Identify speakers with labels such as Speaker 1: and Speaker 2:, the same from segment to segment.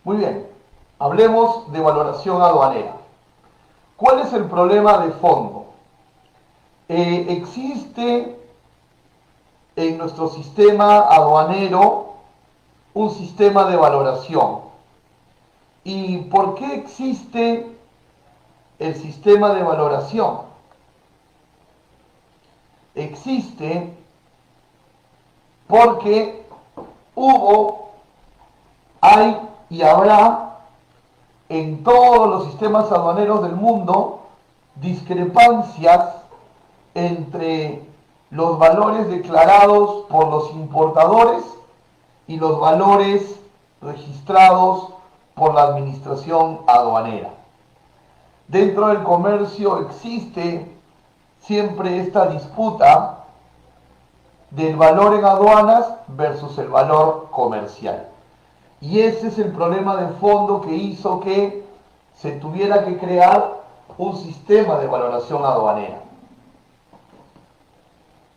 Speaker 1: Muy bien, hablemos de valoración aduanera. ¿Cuál es el problema de fondo? Existe en nuestro sistema aduanero un sistema de valoración. ¿Y por qué existe el sistema de valoración? Existe porque hubo, hay y habrá en todos los sistemas aduaneros del mundo discrepancias entre los valores declarados por los importadores y los valores registrados por la administración aduanera. Dentro del comercio existe siempre esta disputa del valor en aduanas versus el valor comercial. Y ese es el problema de fondo que hizo que se tuviera que crear un sistema de valoración aduanera.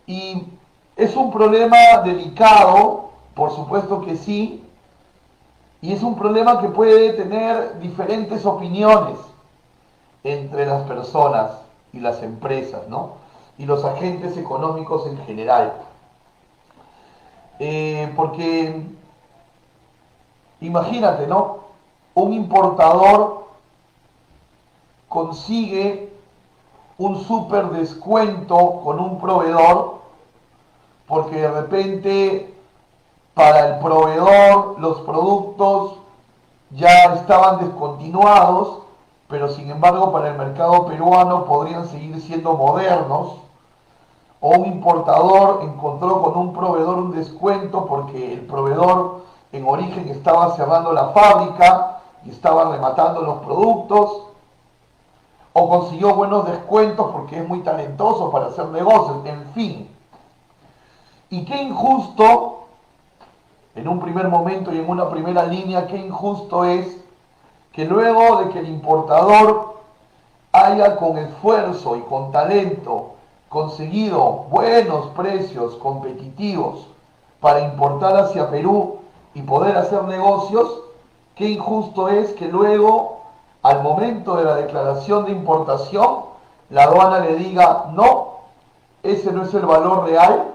Speaker 1: Y es un problema delicado, por supuesto que sí, y es un problema que puede tener diferentes opiniones entre las personas y las empresas, ¿no? Y los agentes económicos en general. Porque imagínate, ¿no? Un importador consigue un súper descuento con un proveedor porque de repente para el proveedor los productos ya estaban descontinuados, pero sin embargo para el mercado peruano podrían seguir siendo modernos. O un importador encontró con un proveedor un descuento porque el proveedor en origen estaba cerrando la fábrica y estaba rematando los productos, o consiguió buenos descuentos porque es muy talentoso para hacer negocios, en fin. Y qué injusto, en un primer momento y en una primera línea, qué injusto es que luego de que el importador haya con esfuerzo y con talento conseguido buenos precios competitivos para importar hacia Perú y poder hacer negocios, qué injusto es que luego, al momento de la declaración de importación, la aduana le diga, no, ese no es el valor real,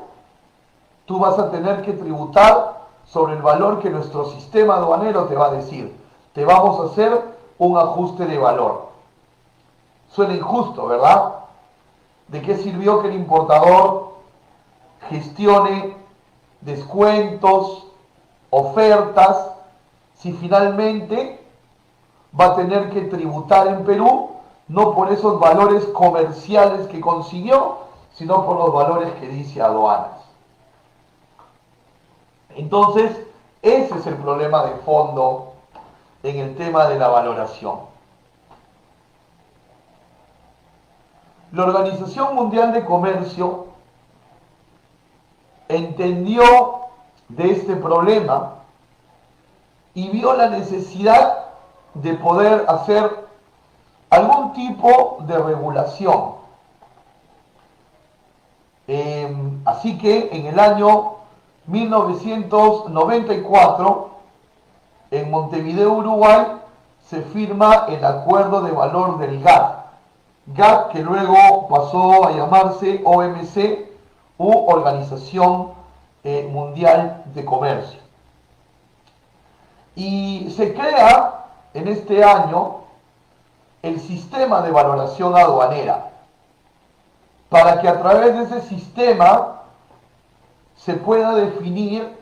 Speaker 1: tú vas a tener que tributar sobre el valor que nuestro sistema aduanero te va a decir. Te vamos a hacer un ajuste de valor. Suena injusto, ¿verdad? ¿De qué sirvió que el importador gestione descuentos, ofertas, si finalmente va a tener que tributar en Perú, no por esos valores comerciales que consiguió, sino por los valores que dice aduanas? Entonces, ese es el problema de fondo en el tema de la valoración. La Organización Mundial de Comercio entendió de este problema y vio la necesidad de poder hacer algún tipo de regulación. Así que en el año 1994, en Montevideo, Uruguay, se firma el Acuerdo de Valor del GATT. GATT, que luego pasó a llamarse OMC, u Organización Mundial de Comercio. Y se crea en este año el sistema de valoración aduanera, para que a través de ese sistema se pueda definir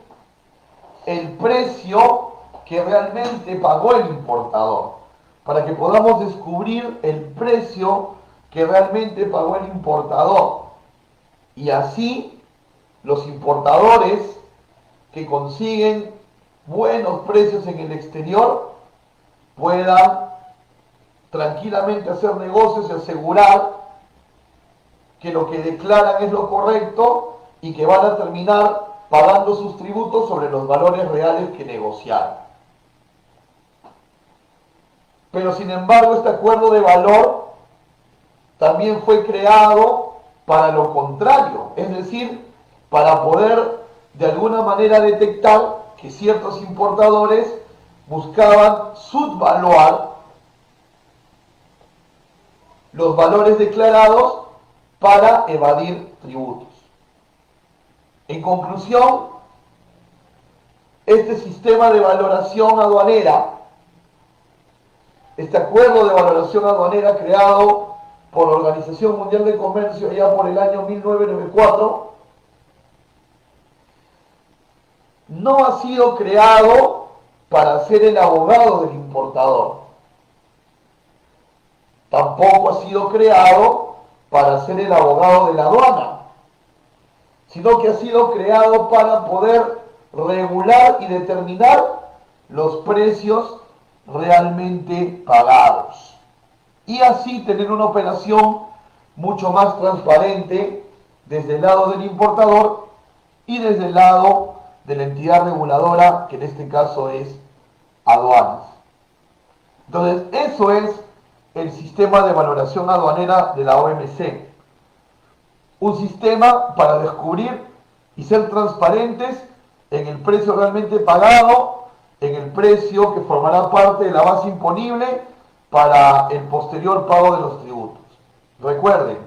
Speaker 1: el precio que realmente pagó el importador, para que podamos descubrir el precio que realmente pagó el importador. Y así los importadores que consiguen buenos precios en el exterior puedan tranquilamente hacer negocios y asegurar que lo que declaran es lo correcto y que van a terminar pagando sus tributos sobre los valores reales que negociaron. Pero sin embargo, este acuerdo de valor también fue creado para lo contrario, es decir, para poder de alguna manera detectar que ciertos importadores buscaban subvaluar los valores declarados para evadir tributos. En conclusión, este sistema de valoración aduanera, este acuerdo de valoración aduanera creado por la Organización Mundial de Comercio allá por el año 1994, no ha sido creado para ser el abogado del importador. Tampoco ha sido creado para ser el abogado de la aduana, sino que ha sido creado para poder regular y determinar los precios realmente pagados y así tener una operación mucho más transparente desde el lado del importador y desde el lado de la entidad reguladora, que en este caso es aduanas. Entonces, eso es el sistema de valoración aduanera de la OMC. Un sistema para descubrir y ser transparentes en el precio realmente pagado, en el precio que formará parte de la base imponible para el posterior pago de los tributos. Recuerden,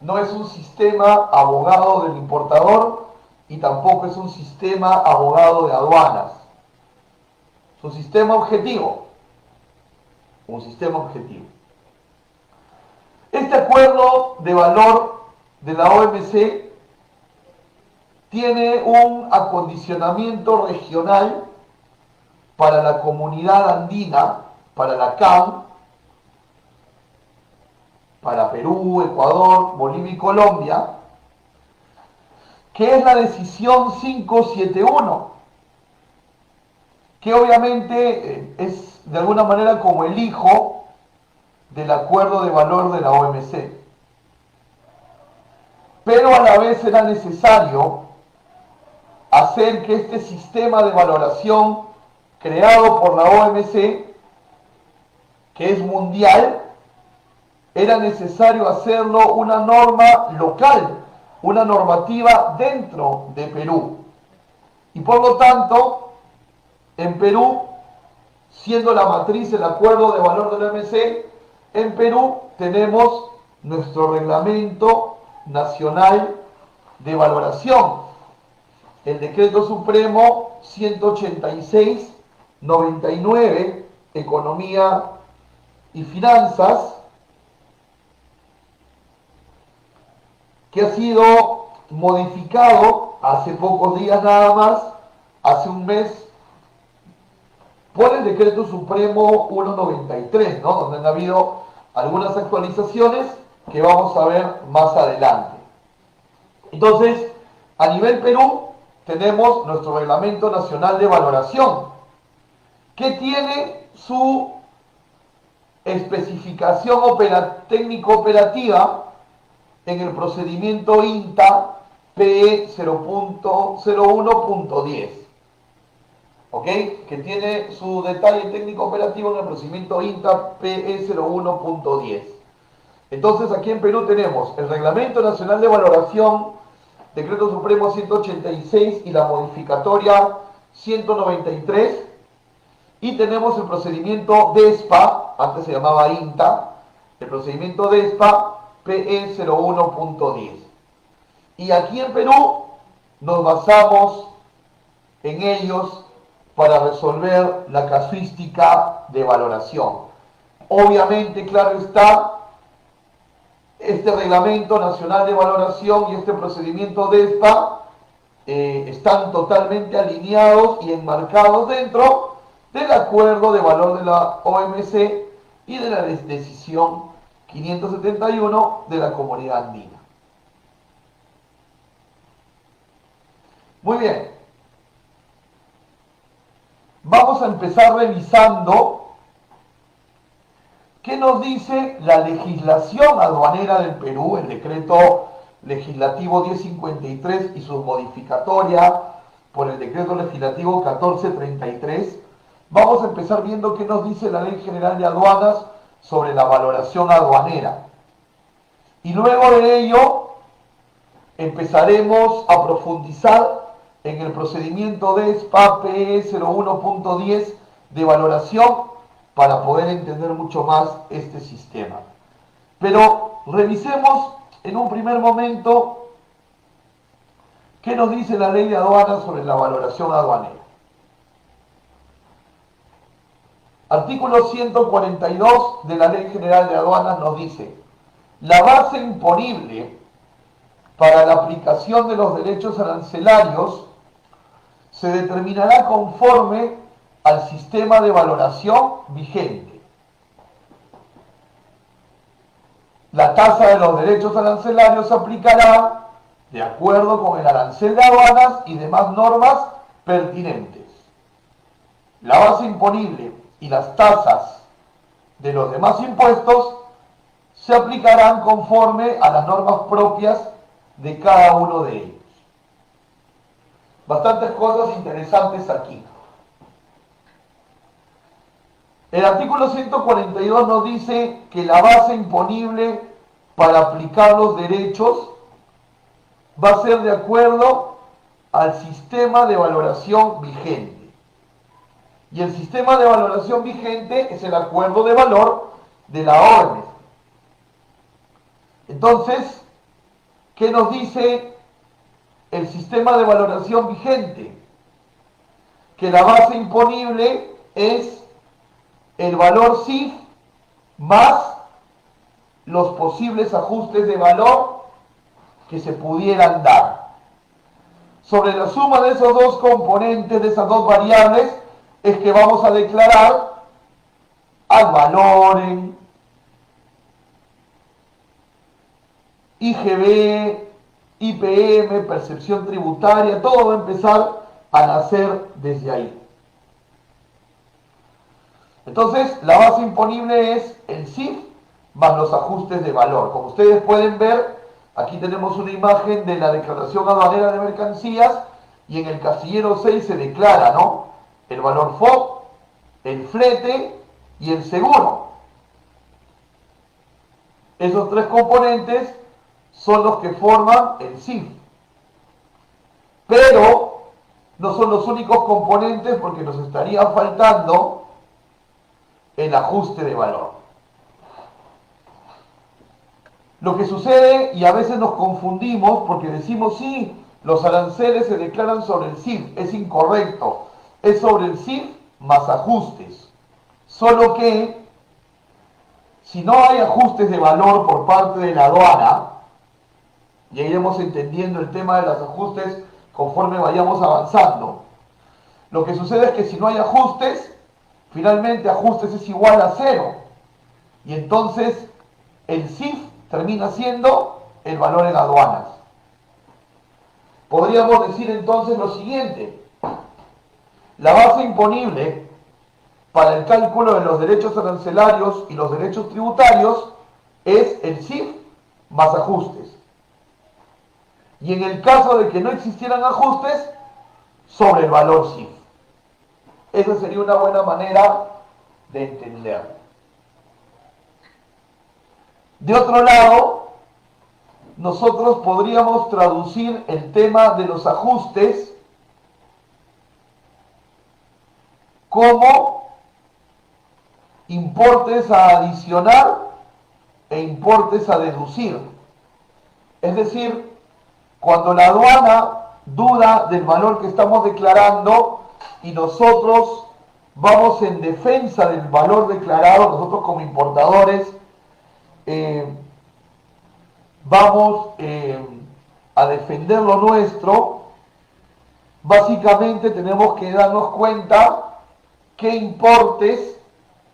Speaker 1: no es un sistema abogado del importador y tampoco es un sistema abogado de aduanas. Es un sistema objetivo. Un sistema objetivo. Este acuerdo de valor de la OMC tiene un acondicionamiento regional para la comunidad andina, para la CAM, para Perú, Ecuador, Bolivia y Colombia, que es la decisión 571, que obviamente es de alguna manera como el hijo del acuerdo de valor de la OMC. Pero a la vez era necesario hacer que este sistema de valoración creado por la OMC, que es mundial, era necesario hacerlo una norma local, una normativa dentro de Perú. Y por lo tanto, en Perú, siendo la matriz el acuerdo de valor de la OMC, en Perú tenemos nuestro reglamento nacional de valoración, el decreto supremo 186/99, Economía y Finanzas, que ha sido modificado hace pocos días nada más, hace un mes, por el decreto supremo 193, ¿no? Donde han habido algunas actualizaciones que vamos a ver más adelante. Entonces, a nivel Perú, tenemos nuestro Reglamento Nacional de Valoración, que tiene su especificación técnico-operativa en el procedimiento INTA PE 0.01.10, ¿ok? Que tiene su detalle técnico-operativo en el procedimiento INTA PE 01.10. Entonces, aquí en Perú tenemos el Reglamento Nacional de Valoración, Decreto Supremo 186 y la modificatoria 193, y tenemos el procedimiento DESPA, antes se llamaba INTA, el procedimiento DESPA PE 01.10. Y aquí en Perú nos basamos en ellos para resolver la casuística de valoración. Obviamente, claro está, este Reglamento Nacional de Valoración y este procedimiento DESPA están totalmente alineados y enmarcados dentro del acuerdo de valor de la OMC y de la decisión 571 de la Comunidad Andina. Muy bien. Vamos a empezar revisando qué nos dice la legislación aduanera del Perú, el decreto legislativo 1053 y su modificatoria por el decreto legislativo 1433. Vamos a empezar viendo qué nos dice la Ley General de Aduanas sobre la valoración aduanera. Y luego de ello empezaremos a profundizar en el procedimiento DESPA PE 01.10 de valoración para poder entender mucho más este sistema. Pero revisemos en un primer momento qué nos dice la ley de aduanas sobre la valoración aduanera. Artículo 142 de la Ley General de Aduanas nos dice: la base imponible para la aplicación de los derechos arancelarios se determinará conforme al sistema de valoración vigente. La tasa de los derechos arancelarios se aplicará de acuerdo con el arancel de aduanas y demás normas pertinentes. La base imponible y las tasas de los demás impuestos se aplicarán conforme a las normas propias de cada uno de ellos. Bastantes cosas interesantes aquí. El artículo 142 nos dice que la base imponible para aplicar los derechos va a ser de acuerdo al sistema de valoración vigente. Y el sistema de valoración vigente es el acuerdo de valor de la orden. Entonces, ¿qué nos dice el sistema de valoración vigente? Que la base imponible es el valor CIF más los posibles ajustes de valor que se pudieran dar. Sobre la suma de esos dos componentes, de esas dos variables, es que vamos a declarar ad valorem, IGB, IPM, percepción tributaria, todo va a empezar a nacer desde ahí. Entonces, la base imponible es el CIF más los ajustes de valor. Como ustedes pueden ver, aquí tenemos una imagen de la declaración aduanera de mercancías y en el casillero 6 se declara, ¿no?, el valor FOB, el flete y el seguro. Esos tres componentes son los que forman el CIF. Pero no son los únicos componentes porque nos estaría faltando el ajuste de valor. Lo que sucede, y a veces nos confundimos porque decimos sí, los aranceles se declaran sobre el CIF, es incorrecto, es sobre el CIF más ajustes. Solo que si no hay ajustes de valor por parte de la aduana, y iremos entendiendo el tema de los ajustes conforme vayamos avanzando, lo que sucede es que si no hay ajustes, finalmente ajustes es igual a 0. Y entonces el CIF termina siendo el valor en aduanas. Podríamos decir entonces lo siguiente: la base imponible para el cálculo de los derechos arancelarios y los derechos tributarios es el CIF más ajustes. Y en el caso de que no existieran ajustes, sobre el valor CIF. Esa sería una buena manera de entenderlo. De otro lado, nosotros podríamos traducir el tema de los ajustes como importes a adicionar e importes a deducir. Es decir, cuando la aduana duda del valor que estamos declarando y nosotros vamos en defensa del valor declarado, nosotros como importadores vamos a defender lo nuestro, básicamente tenemos que darnos cuenta qué importes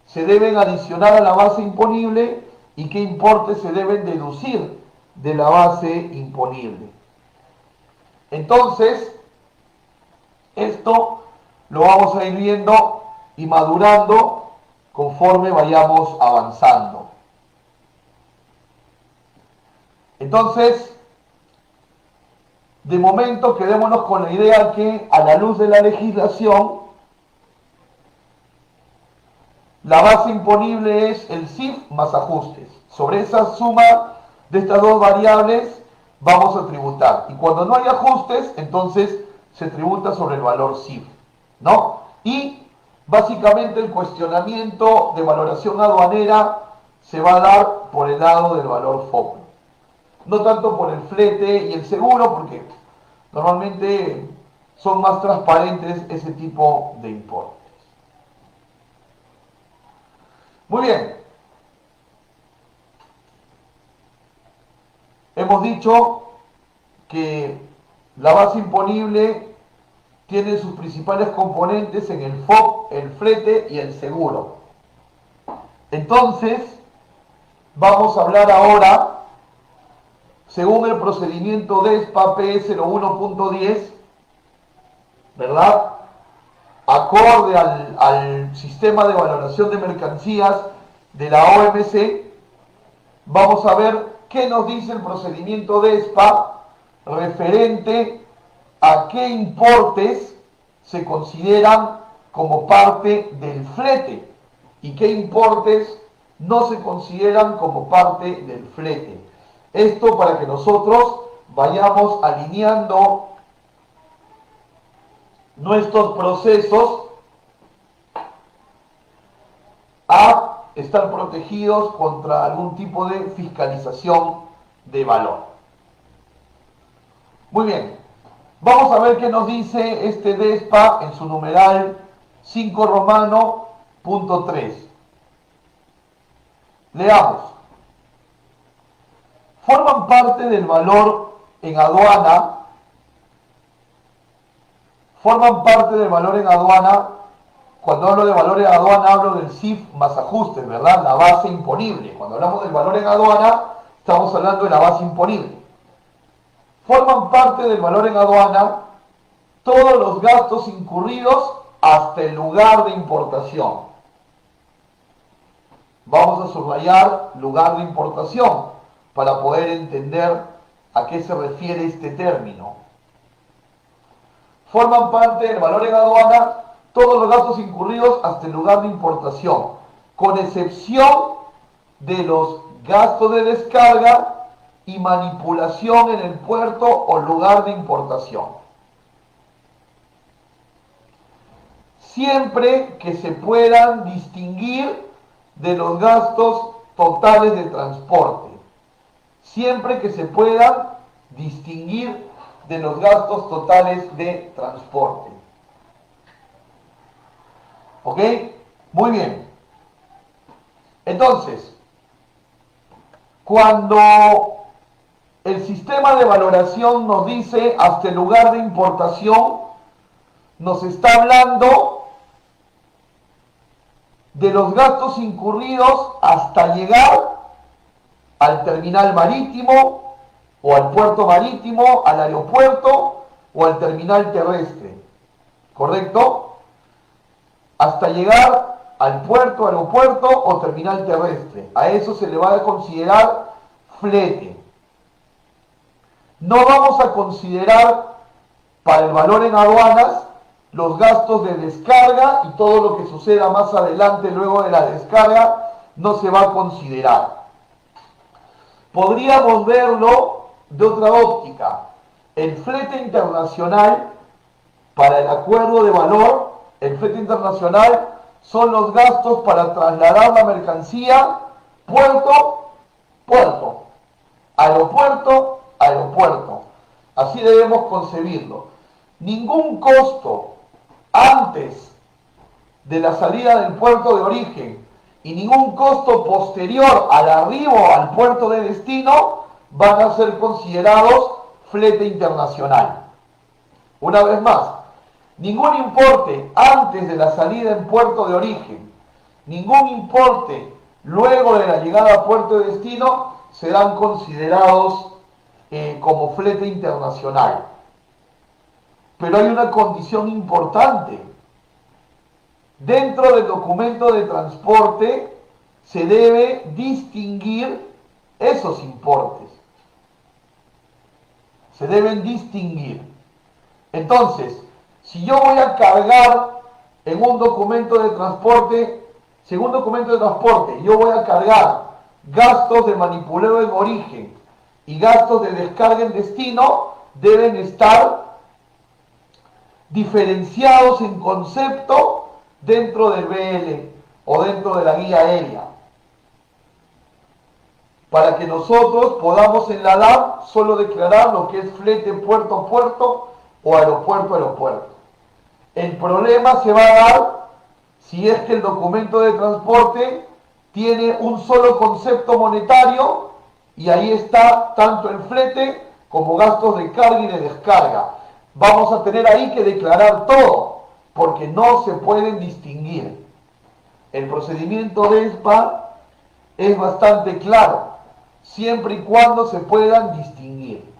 Speaker 1: se deben adicionar a la base imponible y qué importes se deben deducir de la base imponible. Entonces, esto lo vamos a ir viendo y madurando conforme vayamos avanzando. Entonces, de momento quedémonos con la idea que a la luz de la legislación, la base imponible es el CIF más ajustes. Sobre esa suma de estas dos variables vamos a tributar. Y cuando no hay ajustes, entonces se tributa sobre el valor CIF, ¿no? Y Básicamente el cuestionamiento de valoración aduanera se va a dar por el lado del valor FOB, no tanto por el flete y el seguro, porque normalmente son más transparentes ese tipo de importes. Muy bien. Hemos dicho que la base imponible tiene sus principales componentes en el FOB, el flete y el seguro. Entonces, vamos a hablar ahora, según el procedimiento DESPA P01.10, ¿verdad? Acorde al sistema de valoración de mercancías de la OMC, vamos a ver qué nos dice el procedimiento DESPA referente a qué importes se consideran como parte del flete y qué importes no se consideran como parte del flete. Esto para que nosotros vayamos alineando nuestros procesos a estar protegidos contra algún tipo de fiscalización de valor. Muy bien, vamos a ver qué nos dice este DESPA en su numeral 5 romano punto 3. Leamos. Forman parte del valor en aduana. Forman parte del valor en aduana. Cuando hablo de valor en aduana hablo del CIF más ajustes, ¿verdad? La base imponible. Cuando hablamos del valor en aduana estamos hablando de la base imponible. Forman parte del valor en aduana todos los gastos incurridos hasta el lugar de importación. Vamos a subrayar lugar de importación para poder entender a qué se refiere este término. Forman parte del valor en aduana todos los gastos incurridos hasta el lugar de importación, con excepción de los gastos de descarga y manipulación en el puerto o lugar de importación. Siempre que se puedan distinguir de los gastos totales de transporte. Siempre que se puedan distinguir de los gastos totales de transporte. ¿Ok? Muy bien. Entonces, cuando el sistema de valoración nos dice hasta el lugar de importación, nos está hablando de los gastos incurridos hasta llegar al terminal marítimo o al puerto marítimo, al aeropuerto o al terminal terrestre. ¿Correcto? Hasta llegar al puerto, aeropuerto o terminal terrestre. A eso se le va a considerar flete. No vamos a considerar para el valor en aduanas los gastos de descarga y todo lo que suceda más adelante luego de la descarga no se va a considerar. Podríamos verlo de otra óptica. El flete internacional, para el acuerdo de valor, el flete internacional son los gastos para trasladar la mercancía puerto, puerto, aeropuerto, aeropuerto. Así debemos concebirlo. Ningún costo antes de la salida del puerto de origen y ningún costo posterior al arribo al puerto de destino van a ser considerados flete internacional. Una vez más, ningún importe antes de la salida en puerto de origen, ningún importe luego de la llegada a puerto de destino serán considerados como flete internacional. Pero hay una condición importante. Dentro del documento de transporte se debe distinguir esos importes. Se deben distinguir. Entonces, si yo voy a cargar en un documento de transporte, según documento de transporte, yo voy a cargar gastos de manipuleo en origen y gastos de descarga en destino, deben estar diferenciados en concepto dentro del BL o dentro de la guía aérea, para que nosotros podamos en la DAP solo declarar lo que es flete puerto a puerto o aeropuerto a aeropuerto. El problema se va a dar si es que el documento de transporte tiene un solo concepto monetario y ahí está tanto el flete como gastos de carga y de descarga. Vamos a tener ahí que declarar todo, porque no se pueden distinguir. El procedimiento de ESPA es bastante claro, siempre y cuando se puedan distinguir.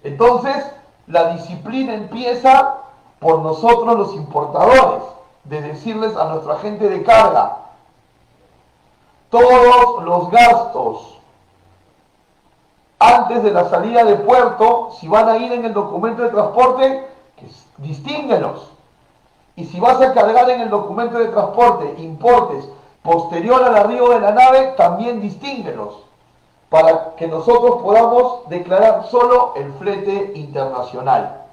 Speaker 1: Entonces, la disciplina empieza por nosotros los importadores, de decirles a nuestro agente de carga, todos los gastos antes de la salida de puerto, si van a ir en el documento de transporte, distínguelos. Y si vas a cargar en el documento de transporte importes posterior al arribo de la nave, también distínguelos, para que nosotros podamos declarar solo el flete internacional.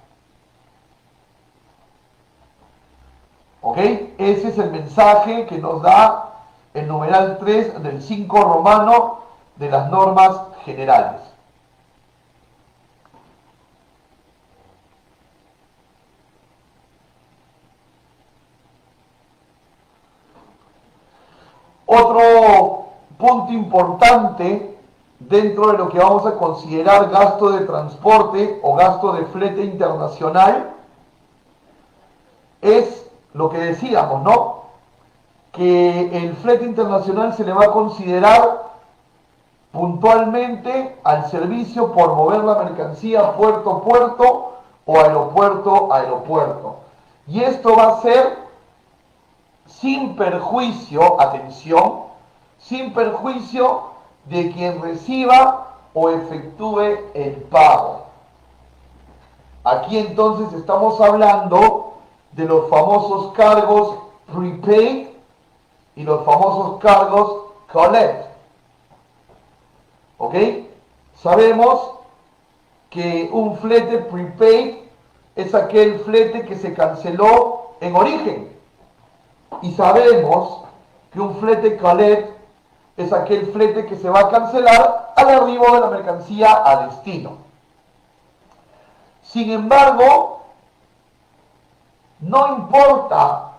Speaker 1: ¿Ok? Ese es el mensaje que nos da el numeral 3 del 5 romano de las normas generales. Otro punto importante dentro de lo que vamos a considerar gasto de transporte o gasto de flete internacional es lo que decíamos, ¿no? Que el flete internacional se le va a considerar puntualmente al servicio por mover la mercancía puerto a puerto o aeropuerto a aeropuerto. Y esto va a ser sin perjuicio, atención, sin perjuicio de quien reciba o efectúe el pago. Aquí entonces estamos hablando de los famosos cargos prepaid y los famosos cargos collect. ¿Ok? Sabemos que un flete prepaid es aquel flete que se canceló en origen. Y sabemos que un flete collect es aquel flete que se va a cancelar al arribo de la mercancía a destino. Sin embargo, no importa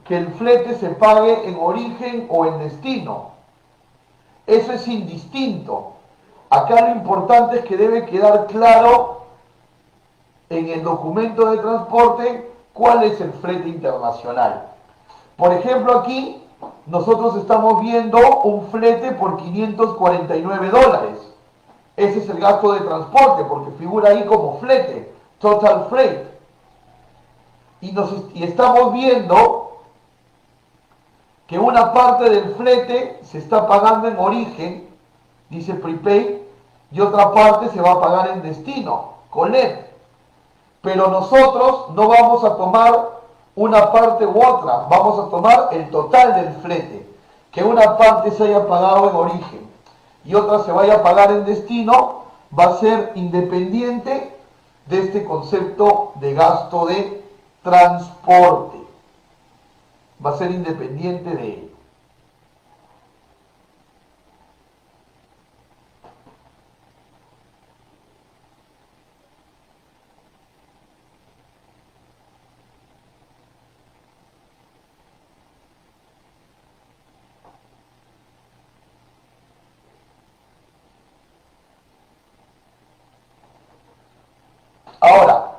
Speaker 1: que el flete se pague en origen o en destino. Eso es indistinto. Acá lo importante es que debe quedar claro en el documento de transporte cuál es el flete internacional. Por ejemplo, aquí nosotros estamos viendo un flete por $549. Ese es el gasto de transporte, porque figura ahí como flete, total freight. Y estamos viendo que una parte del flete se está pagando en origen, dice prepaid, y otra parte se va a pagar en destino, collect. Pero nosotros no vamos a tomar una parte u otra, vamos a tomar el total del flete, que una parte se haya pagado en origen y otra se vaya a pagar en destino, va a ser independiente de este concepto de gasto de transporte, va a ser independiente de él. Ahora,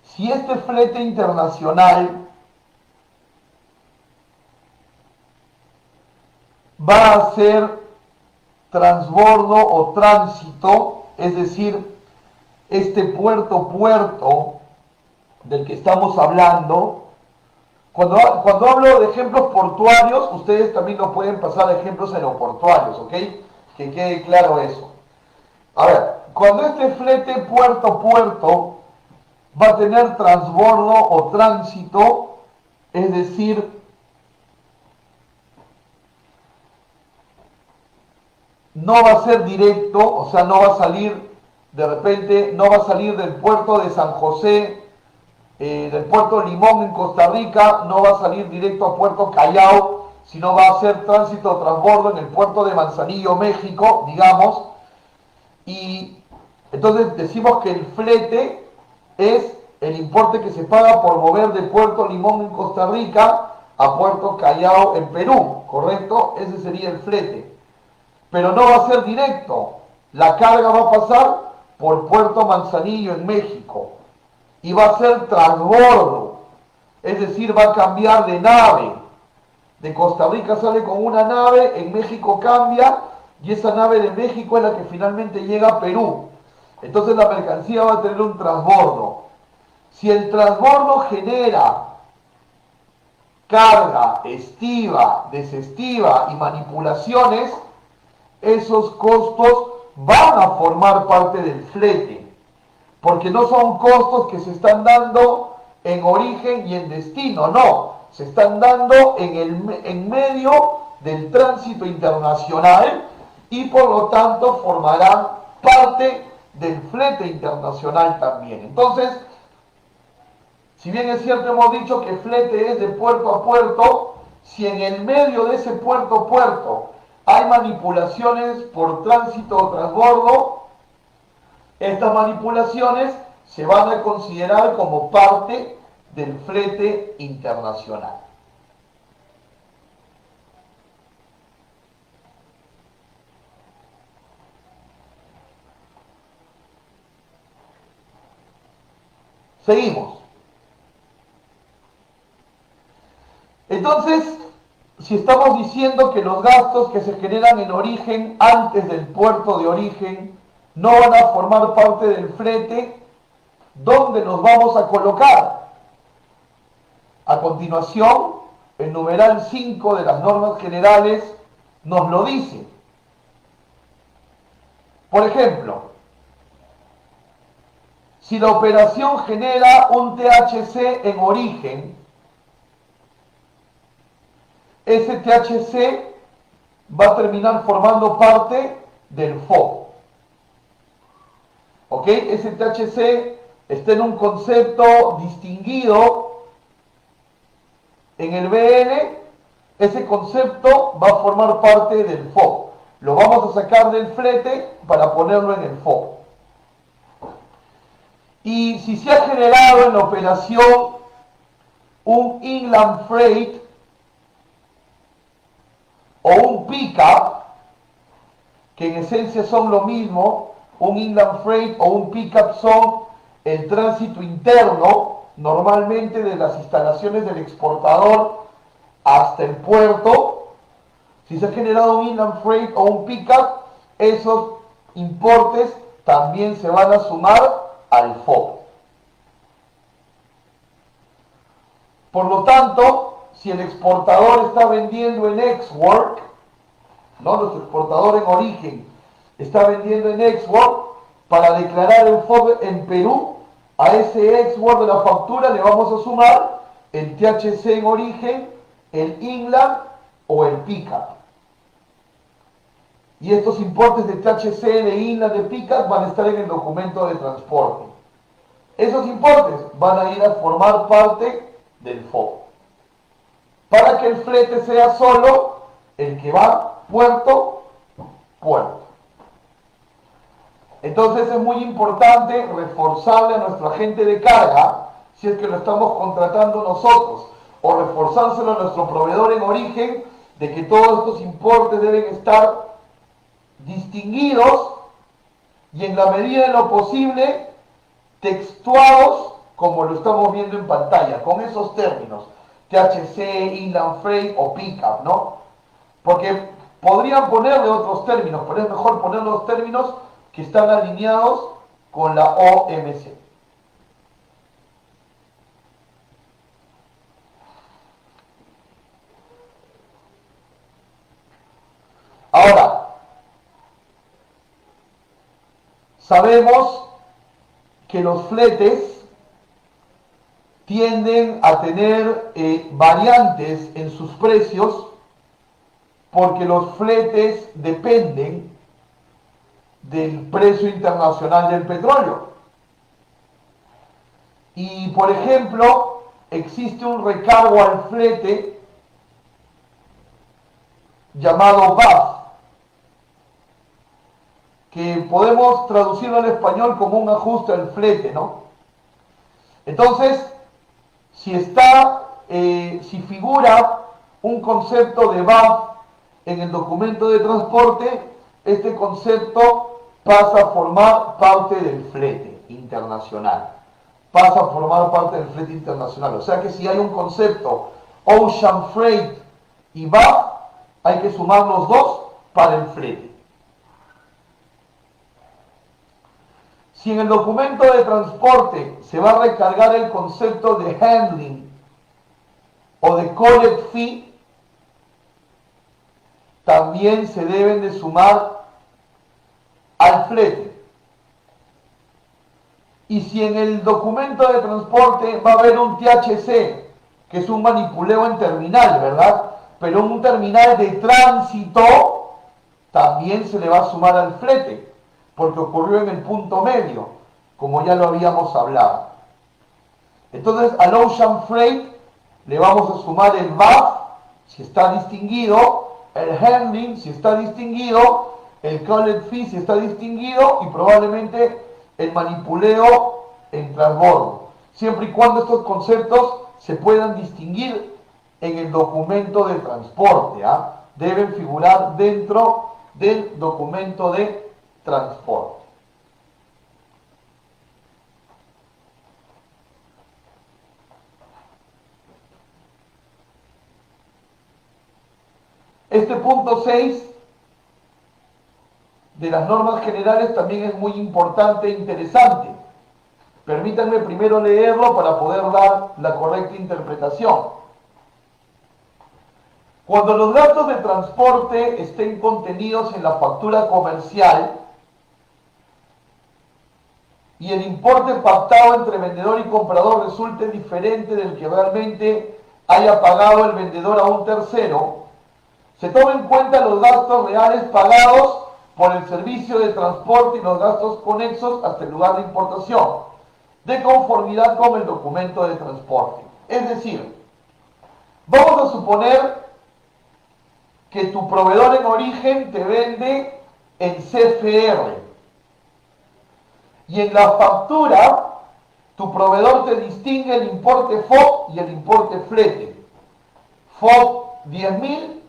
Speaker 1: si este flete internacional va a ser transbordo o tránsito, es decir, este puerto del que estamos hablando, cuando hablo de ejemplos portuarios, ustedes también lo pueden pasar a ejemplos aeroportuarios, ¿ok? Que quede claro eso. A ver, cuando este flete puerto a puerto va a tener transbordo o tránsito, es decir, no va a ser directo, o sea, no va a salir, de repente, no va a salir del puerto de San José del puerto Limón en Costa Rica no va a salir directo a Puerto Callao, sino va a hacer tránsito o transbordo en el puerto de Manzanillo, México, digamos, y entonces decimos que el flete es el importe que se paga por mover de Puerto Limón en Costa Rica a Puerto Callao en Perú, ¿correcto? Ese sería el flete. Pero no va a ser directo. La carga va a pasar por Puerto Manzanillo en México y va a ser transbordo, es decir, va a cambiar de nave. De Costa Rica sale con una nave, en México cambia y esa nave de México es la que finalmente llega a Perú. Entonces la mercancía va a tener un transbordo. Si el transbordo genera carga, estiva, desestiva y manipulaciones, esos costos van a formar parte del flete, porque no son costos que se están dando en origen y en destino, no, se están dando en medio del tránsito internacional y por lo tanto formarán parte del flete internacional también. Entonces, si bien es cierto, hemos dicho que flete es de puerto a puerto, si en el medio de ese puerto a puerto hay manipulaciones por tránsito o transbordo, estas manipulaciones se van a considerar como parte del flete internacional. Seguimos. Entonces, si estamos diciendo que los gastos que se generan en origen antes del puerto de origen no van a formar parte del flete, ¿dónde nos vamos a colocar? A continuación, el numeral 5 de las normas generales nos lo dice. Por ejemplo, si la operación genera un THC en origen, ese THC va a terminar formando parte del FOB. ¿Ok? Ese THC está en un concepto distinguido en el BL. Ese concepto va a formar parte del FOB. Lo vamos a sacar del flete para ponerlo en el FOB. Y si se ha generado en la operación un inland freight o un pickup, que en esencia son lo mismo, un inland freight o un pickup son el tránsito interno, normalmente de las instalaciones del exportador hasta el puerto. Si se ha generado un inland freight o un pickup, esos importes también se van a sumar al FOB. Por lo tanto, si el exportador está vendiendo en Ex-Work, ¿no? Nuestro exportador en origen está vendiendo en Ex-Work, para declarar el FOB en Perú, a ese Ex-Work de la factura le vamos a sumar el THC en origen, el inland o el pickup. Y estos importes de THC, de inland, de pickup van a estar en el documento de transporte. Esos importes van a ir a formar parte del FOB. Para que el flete sea solo el que va puerto, puerto. Entonces es muy importante reforzarle a nuestro agente de carga, si es que lo estamos contratando nosotros, o reforzárselo a nuestro proveedor en origen, de que todos estos importes deben estar distinguidos y en la medida de lo posible textuados como lo estamos viendo en pantalla, con esos términos, THC, inland freight o pickup, ¿no? Porque podrían ponerle otros términos, pero es mejor poner los términos que están alineados con la OMC. Ahora, sabemos que los fletes tienden a tener variantes en sus precios porque los fletes dependen del precio internacional del petróleo. Y por ejemplo, existe un recargo al flete llamado BAF, que podemos traducirlo al español como un ajuste al flete, ¿no? Entonces, si figura un concepto de BAF en el documento de transporte, este concepto pasa a formar parte del flete internacional. Pasa a formar parte del flete internacional. O sea que si hay un concepto Ocean Freight y BAF, hay que sumar los dos para el flete. Si en el documento de transporte se va a recargar el concepto de handling o de collect fee, también se deben de sumar al flete. Y si en el documento de transporte va a haber un THC, que es un manipuleo en terminal, ¿verdad? Pero un terminal de tránsito también se le va a sumar al flete, porque ocurrió en el punto medio, como ya lo habíamos hablado. Entonces al Ocean Freight le vamos a sumar el BAF, si está distinguido, el handling, si está distinguido, el collect fee, si está distinguido, y probablemente el manipuleo en transbordo, siempre y cuando estos conceptos se puedan distinguir en el documento de transporte, deben figurar dentro del documento de transporte. Este punto 6 de las normas generales también es muy importante e interesante. Permítanme primero leerlo para poder dar la correcta interpretación. Cuando los gastos de transporte estén contenidos en la factura comercial y el importe pactado entre vendedor y comprador resulte diferente del que realmente haya pagado el vendedor a un tercero, se tomen en cuenta los gastos reales pagados por el servicio de transporte y los gastos conexos hasta el lugar de importación, de conformidad con el documento de transporte. Es decir, vamos a suponer que tu proveedor en origen te vende en CFR y en la factura tu proveedor te distingue el importe FOB y el importe flete. FOB 10.000,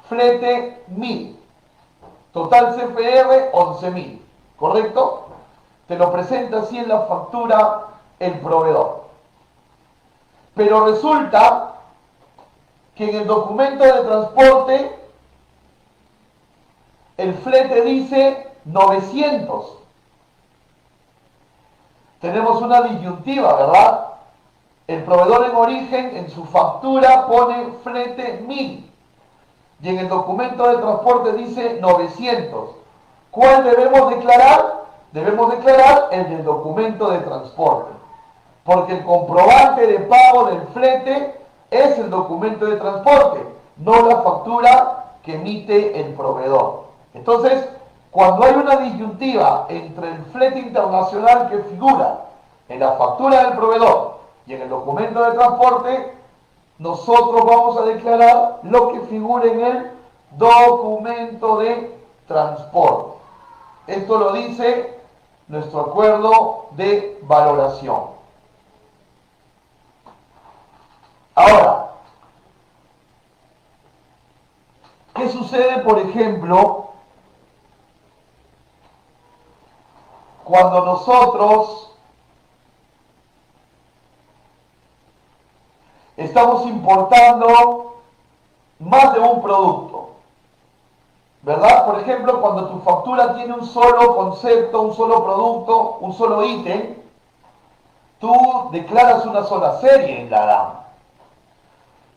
Speaker 1: flete 1.000. Total CFR 11.000, ¿correcto? Te lo presenta así en la factura el proveedor. Pero resulta que en el documento de transporte el flete dice 900. Tenemos una disyuntiva, ¿verdad? El proveedor en origen en su factura pone flete 1.000. Y en el documento de transporte dice 900. ¿Cuál debemos declarar? Debemos declarar el del documento de transporte. Porque el comprobante de pago del flete es el documento de transporte, no la factura que emite el proveedor. Entonces, cuando hay una disyuntiva entre el flete internacional que figura en la factura del proveedor y en el documento de transporte, nosotros vamos a declarar lo que figure en el documento de transporte. Esto lo dice nuestro acuerdo de valoración. Ahora, ¿qué sucede, por ejemplo, cuando nosotros estamos importando más de un producto? ¿Verdad? Por ejemplo, cuando tu factura tiene un solo concepto, un solo producto, un solo ítem, tú declaras una sola serie en la DAM.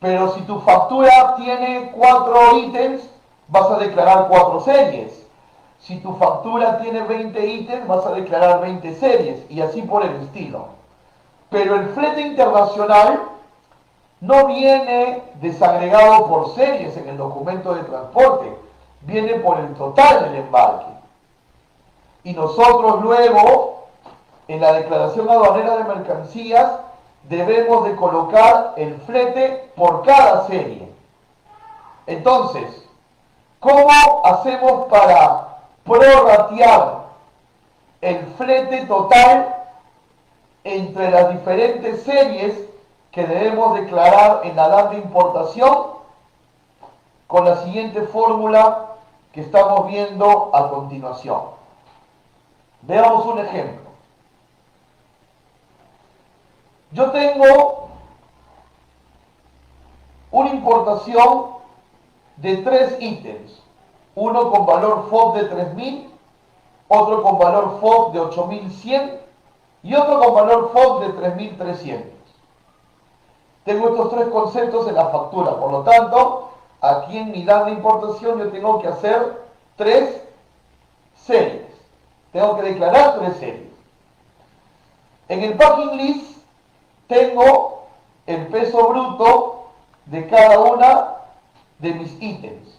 Speaker 1: Pero si tu factura tiene 4 ítems, vas a declarar 4 series. Si tu factura tiene 20 ítems, vas a declarar 20 series, y así por el estilo. Pero el flete internacional no viene desagregado por series en el documento de transporte, viene por el total del embarque. Y nosotros luego en la declaración aduanera de mercancías debemos de colocar el flete por cada serie. Entonces, ¿cómo hacemos para prorratear el flete total entre las diferentes series que debemos declarar en la DAT de importación? Con la siguiente fórmula que estamos viendo a continuación. Veamos un ejemplo. Yo tengo una importación de 3 ítems, uno con valor FOB de 3.000, otro con valor FOB de 8.100 y otro con valor FOB de 3.300. Tengo estos 3 conceptos en la factura, por lo tanto, aquí en mi DAT de importación yo tengo que hacer 3 series. Tengo que declarar 3 series. En el packing list tengo el peso bruto de cada una de mis ítems.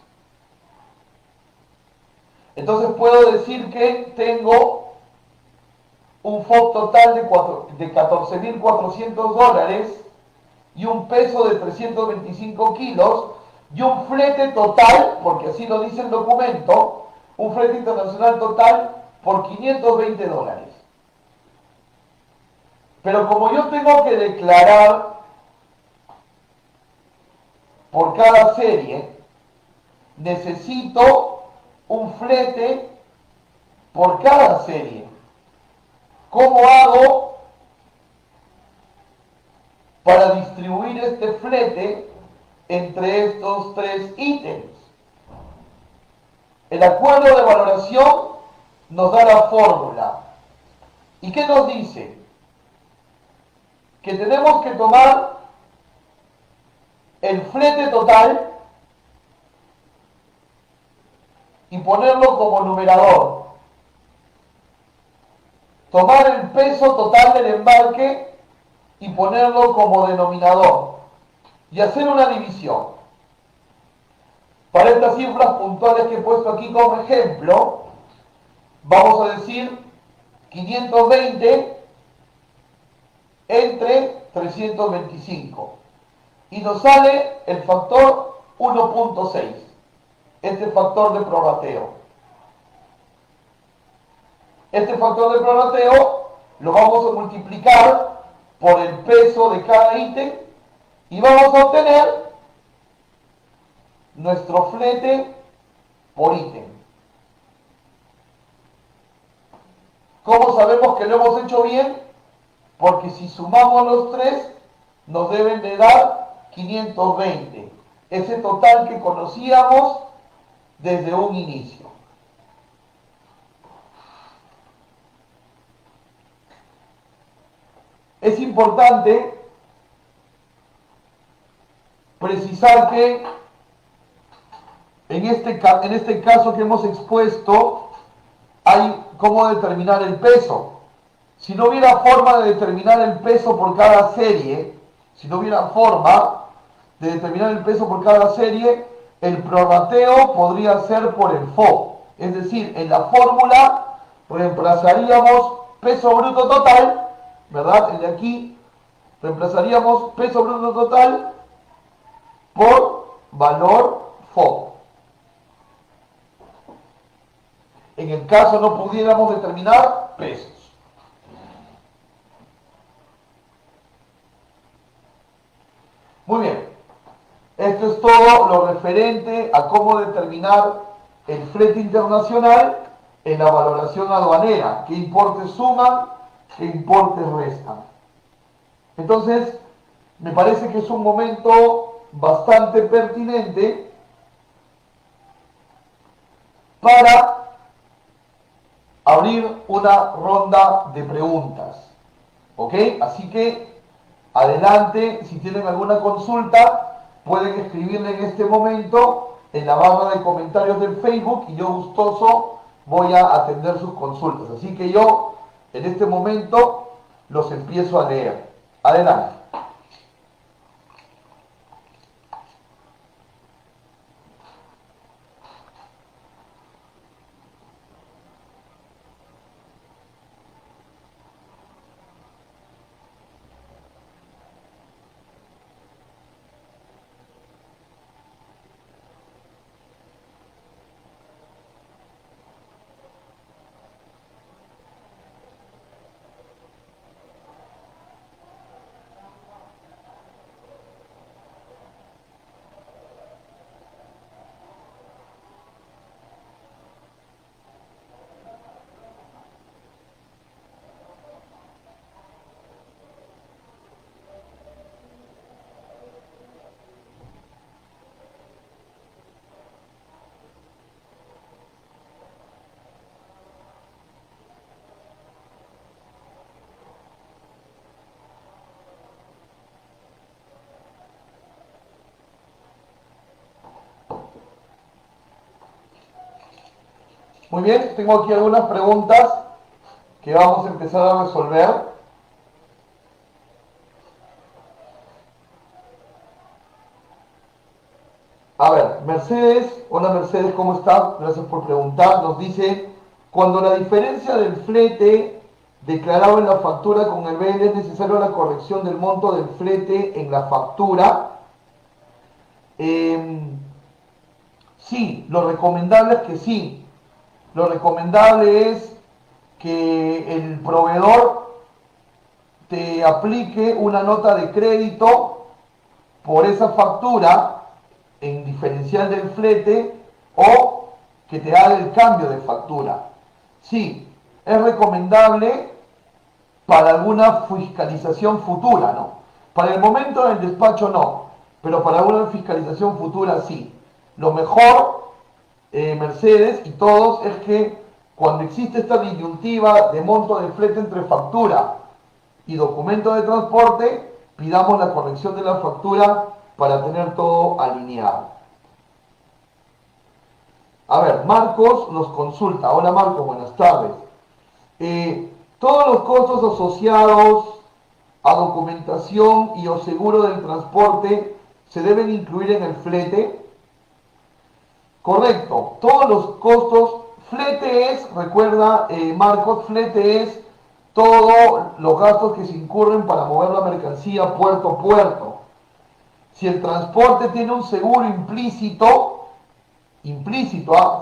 Speaker 1: Entonces puedo decir que tengo un FOB total de 14.400 dólares y un peso de 325 kilos y un flete total, porque así lo dice el documento, un flete internacional total por 520 dólares. Pero como yo tengo que declarar por cada serie, necesito un flete por cada serie. ¿Cómo hago para distribuir este flete entre estos 3 ítems? El acuerdo de valoración nos da la fórmula. ¿Y qué nos dice? Que tenemos que tomar el flete total y ponerlo como numerador. Tomar el peso total del embarque y ponerlo como denominador. Y hacer una división. Para estas cifras puntuales que he puesto aquí como ejemplo, vamos a decir 520 entre 325. Y nos sale el factor 1.6. Este factor de prorrateo. Este factor de prorrateo lo vamos a multiplicar por el peso de cada ítem y vamos a obtener nuestro flete por ítem. ¿Cómo sabemos que lo hemos hecho bien? Porque si sumamos los 3, nos deben de dar 520. Ese total que conocíamos desde un inicio. Es importante precisar que en este caso que hemos expuesto hay cómo determinar el peso. Si no hubiera forma de determinar el peso por cada serie, el prorrateo podría ser por el FOB. Es decir, en la fórmula reemplazaríamos peso bruto total, ¿verdad? El de aquí reemplazaríamos peso bruto total por valor FOB. En el caso no pudiéramos determinar pesos. Muy bien. Esto es todo lo referente a cómo determinar el flete internacional en la valoración aduanera. ¿Qué importes suman? ¿Qué importes restan? Entonces, me parece que es un momento bastante pertinente para abrir una ronda de preguntas. ¿Ok? Así que, adelante, si tienen alguna consulta, pueden escribirle en este momento en la barra de comentarios del Facebook y yo gustoso voy a atender sus consultas. Así que yo, en este momento, los empiezo a leer. Adelante. Muy bien, tengo aquí algunas preguntas que vamos a empezar a resolver. A ver, Mercedes, hola Mercedes, ¿cómo estás? Gracias por preguntar. Nos dice, cuando la diferencia del flete declarado en la factura con el BL es necesario la corrección del monto del flete en la factura. Sí, lo recomendable es que sí. Lo recomendable es que el proveedor te aplique una nota de crédito por esa factura en diferencial del flete o que te haga el cambio de factura. Sí, es recomendable para alguna fiscalización futura, ¿no? Para el momento del despacho no, pero para alguna fiscalización futura sí. Lo mejor, Mercedes y todos, es que cuando existe esta disyuntiva de monto de flete entre factura y documento de transporte, pidamos la corrección de la factura para tener todo alineado. A ver, Marcos nos consulta. Hola Marcos, buenas tardes. Todos los costos asociados a documentación y o seguro del transporte se deben incluir en el flete. Correcto, todos los costos, flete es, recuerda Marcos, flete es todos los gastos que se incurren para mover la mercancía puerto a puerto. Si el transporte tiene un seguro implícito,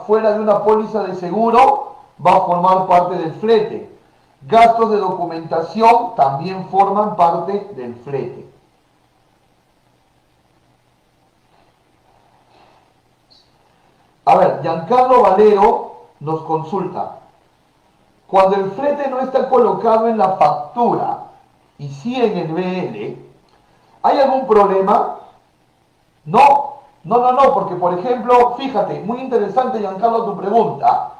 Speaker 1: fuera de una póliza de seguro, va a formar parte del flete. Gastos de documentación también forman parte del flete. A ver, Giancarlo Valero nos consulta. Cuando el flete no está colocado en la factura y sí en el BL, ¿hay algún problema? No, porque por ejemplo, fíjate, muy interesante Giancarlo tu pregunta.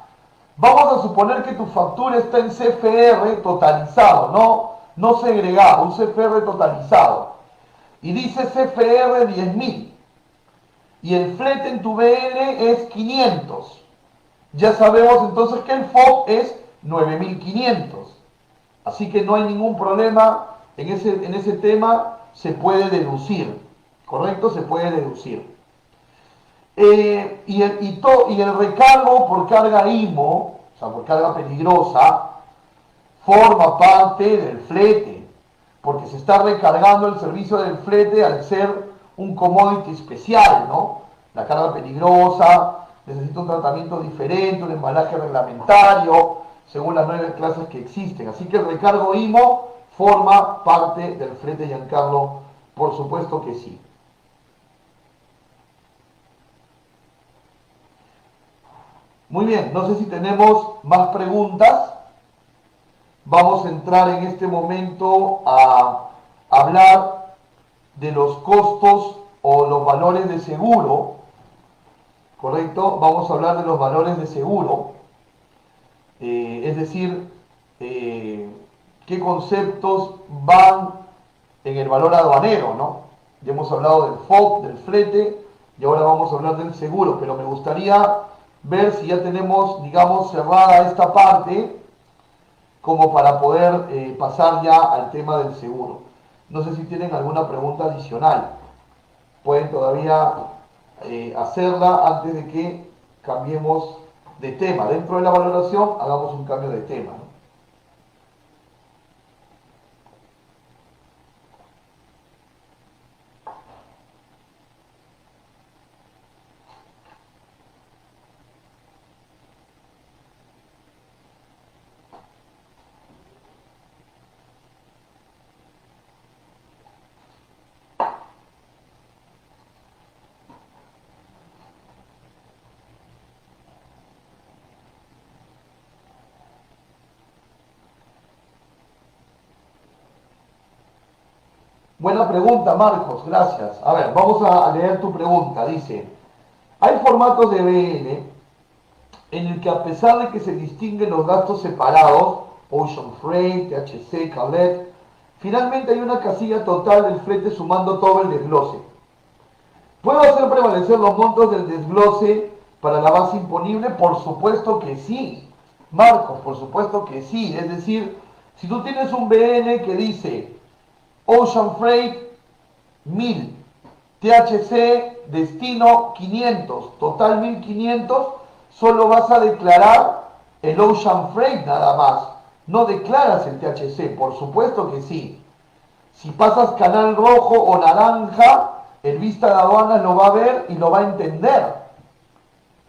Speaker 1: Vamos a suponer que tu factura está en CFR totalizado, no segregado, un CFR totalizado. Y dice CFR 10.000. Y el flete en tu BL es 500. Ya sabemos entonces que el FOB es 9.500. Así que no hay ningún problema en ese tema, se puede deducir. ¿Correcto? Se puede deducir. Y el recargo por carga IMO, o sea, por carga peligrosa, forma parte del flete, porque se está recargando el servicio del flete al ser un commodity especial, ¿no? La carga peligrosa necesita un tratamiento diferente, un embalaje reglamentario, según las 9 clases que existen. Así que el recargo IMO forma parte del flete, Giancarlo, por supuesto que sí. Muy bien, no sé si tenemos más preguntas. Vamos a entrar en este momento a hablar de los costos o los valores de seguro. ¿Correcto? Vamos a hablar de los valores de seguro. Es decir, qué conceptos van en el valor aduanero, ¿no? Ya hemos hablado del FOB, del flete, y ahora vamos a hablar del seguro, pero me gustaría ver si ya tenemos, digamos, cerrada esta parte como para poder pasar ya al tema del seguro. No sé si tienen alguna pregunta adicional. Pueden todavía hacerla antes de que cambiemos de tema. Dentro de la valoración hagamos un cambio de tema, ¿no? Buena pregunta, Marcos, gracias. A ver, vamos a leer tu pregunta. Dice, hay formatos de BL en el que a pesar de que se distinguen los gastos separados, Ocean Freight, THC, Calet, finalmente hay una casilla total del flete sumando todo el desglose. ¿Puedo hacer prevalecer los montos del desglose para la base imponible? Por supuesto que sí, Marcos, por supuesto que sí. Es decir, si tú tienes un BN que dice Ocean Freight 1000, THC destino 500, total 1500, solo vas a declarar el Ocean Freight nada más. No declaras el THC, por supuesto que sí. Si pasas canal rojo o naranja, el vista de aduanas lo va a ver y lo va a entender.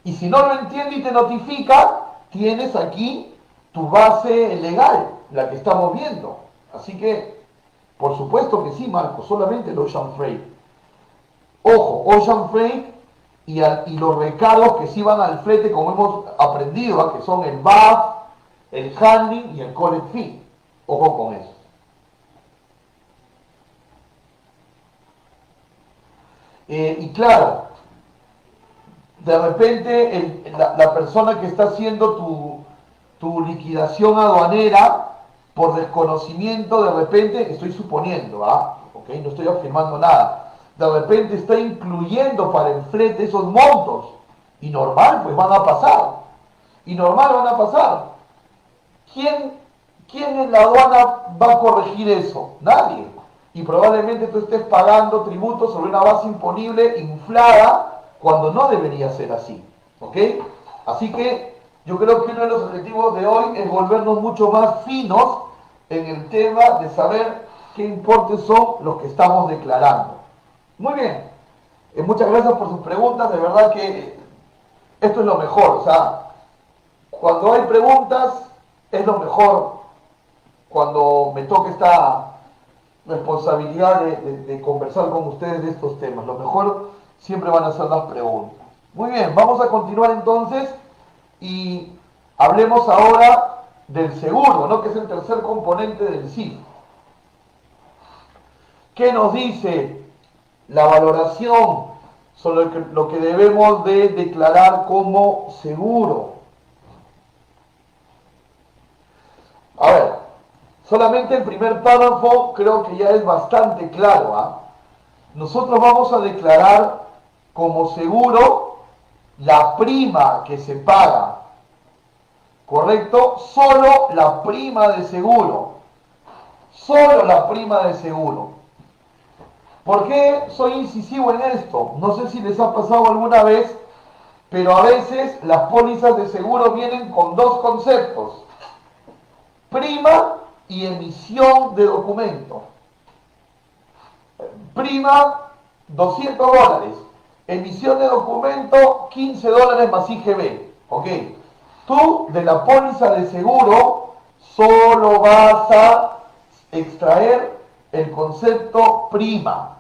Speaker 1: Y si no lo entiende y te notifica, tienes aquí tu base legal, la que estamos viendo. Así que, por supuesto que sí, Marco, solamente el Ocean Freight. Ojo, Ocean Freight y los recargos que sí van al flete, como hemos aprendido, que son el BAF, el handling y el collect fee. Ojo con eso. Y claro, de repente la persona que está haciendo tu liquidación aduanera, por desconocimiento, de repente, estoy suponiendo, ¿okay? No estoy afirmando nada, de repente está incluyendo para el flete esos montos, y normal, pues van a pasar, y normal van a pasar. ¿Quién en la aduana va a corregir eso? Nadie. Y probablemente tú estés pagando tributos sobre una base imponible inflada cuando no debería ser así. ¿Ok? Así que yo creo que uno de los objetivos de hoy es volvernos mucho más finos en el tema de saber qué importes son los que estamos declarando. Muy bien. Muchas gracias por sus preguntas. De verdad que esto es lo mejor. O sea, cuando hay preguntas es lo mejor cuando me toque esta responsabilidad de conversar con ustedes de estos temas. Lo mejor siempre van a ser las preguntas. Muy bien, vamos a continuar entonces y hablemos ahora del seguro, ¿no? Que es el tercer componente del CIF. ¿Qué nos dice la valoración sobre lo que debemos de declarar como seguro? A ver, solamente el primer párrafo creo que ya es bastante claro. Nosotros vamos a declarar como seguro la prima que se paga, ¿correcto? Solo la prima de seguro. Solo la prima de seguro. ¿Por qué soy incisivo en esto? No sé si les ha pasado alguna vez, pero a veces las pólizas de seguro vienen con dos conceptos: prima y emisión de documento. Prima, $200. Emisión de documento, $15 más IGB. ¿Ok? Tú de la póliza de seguro solo vas a extraer el concepto prima.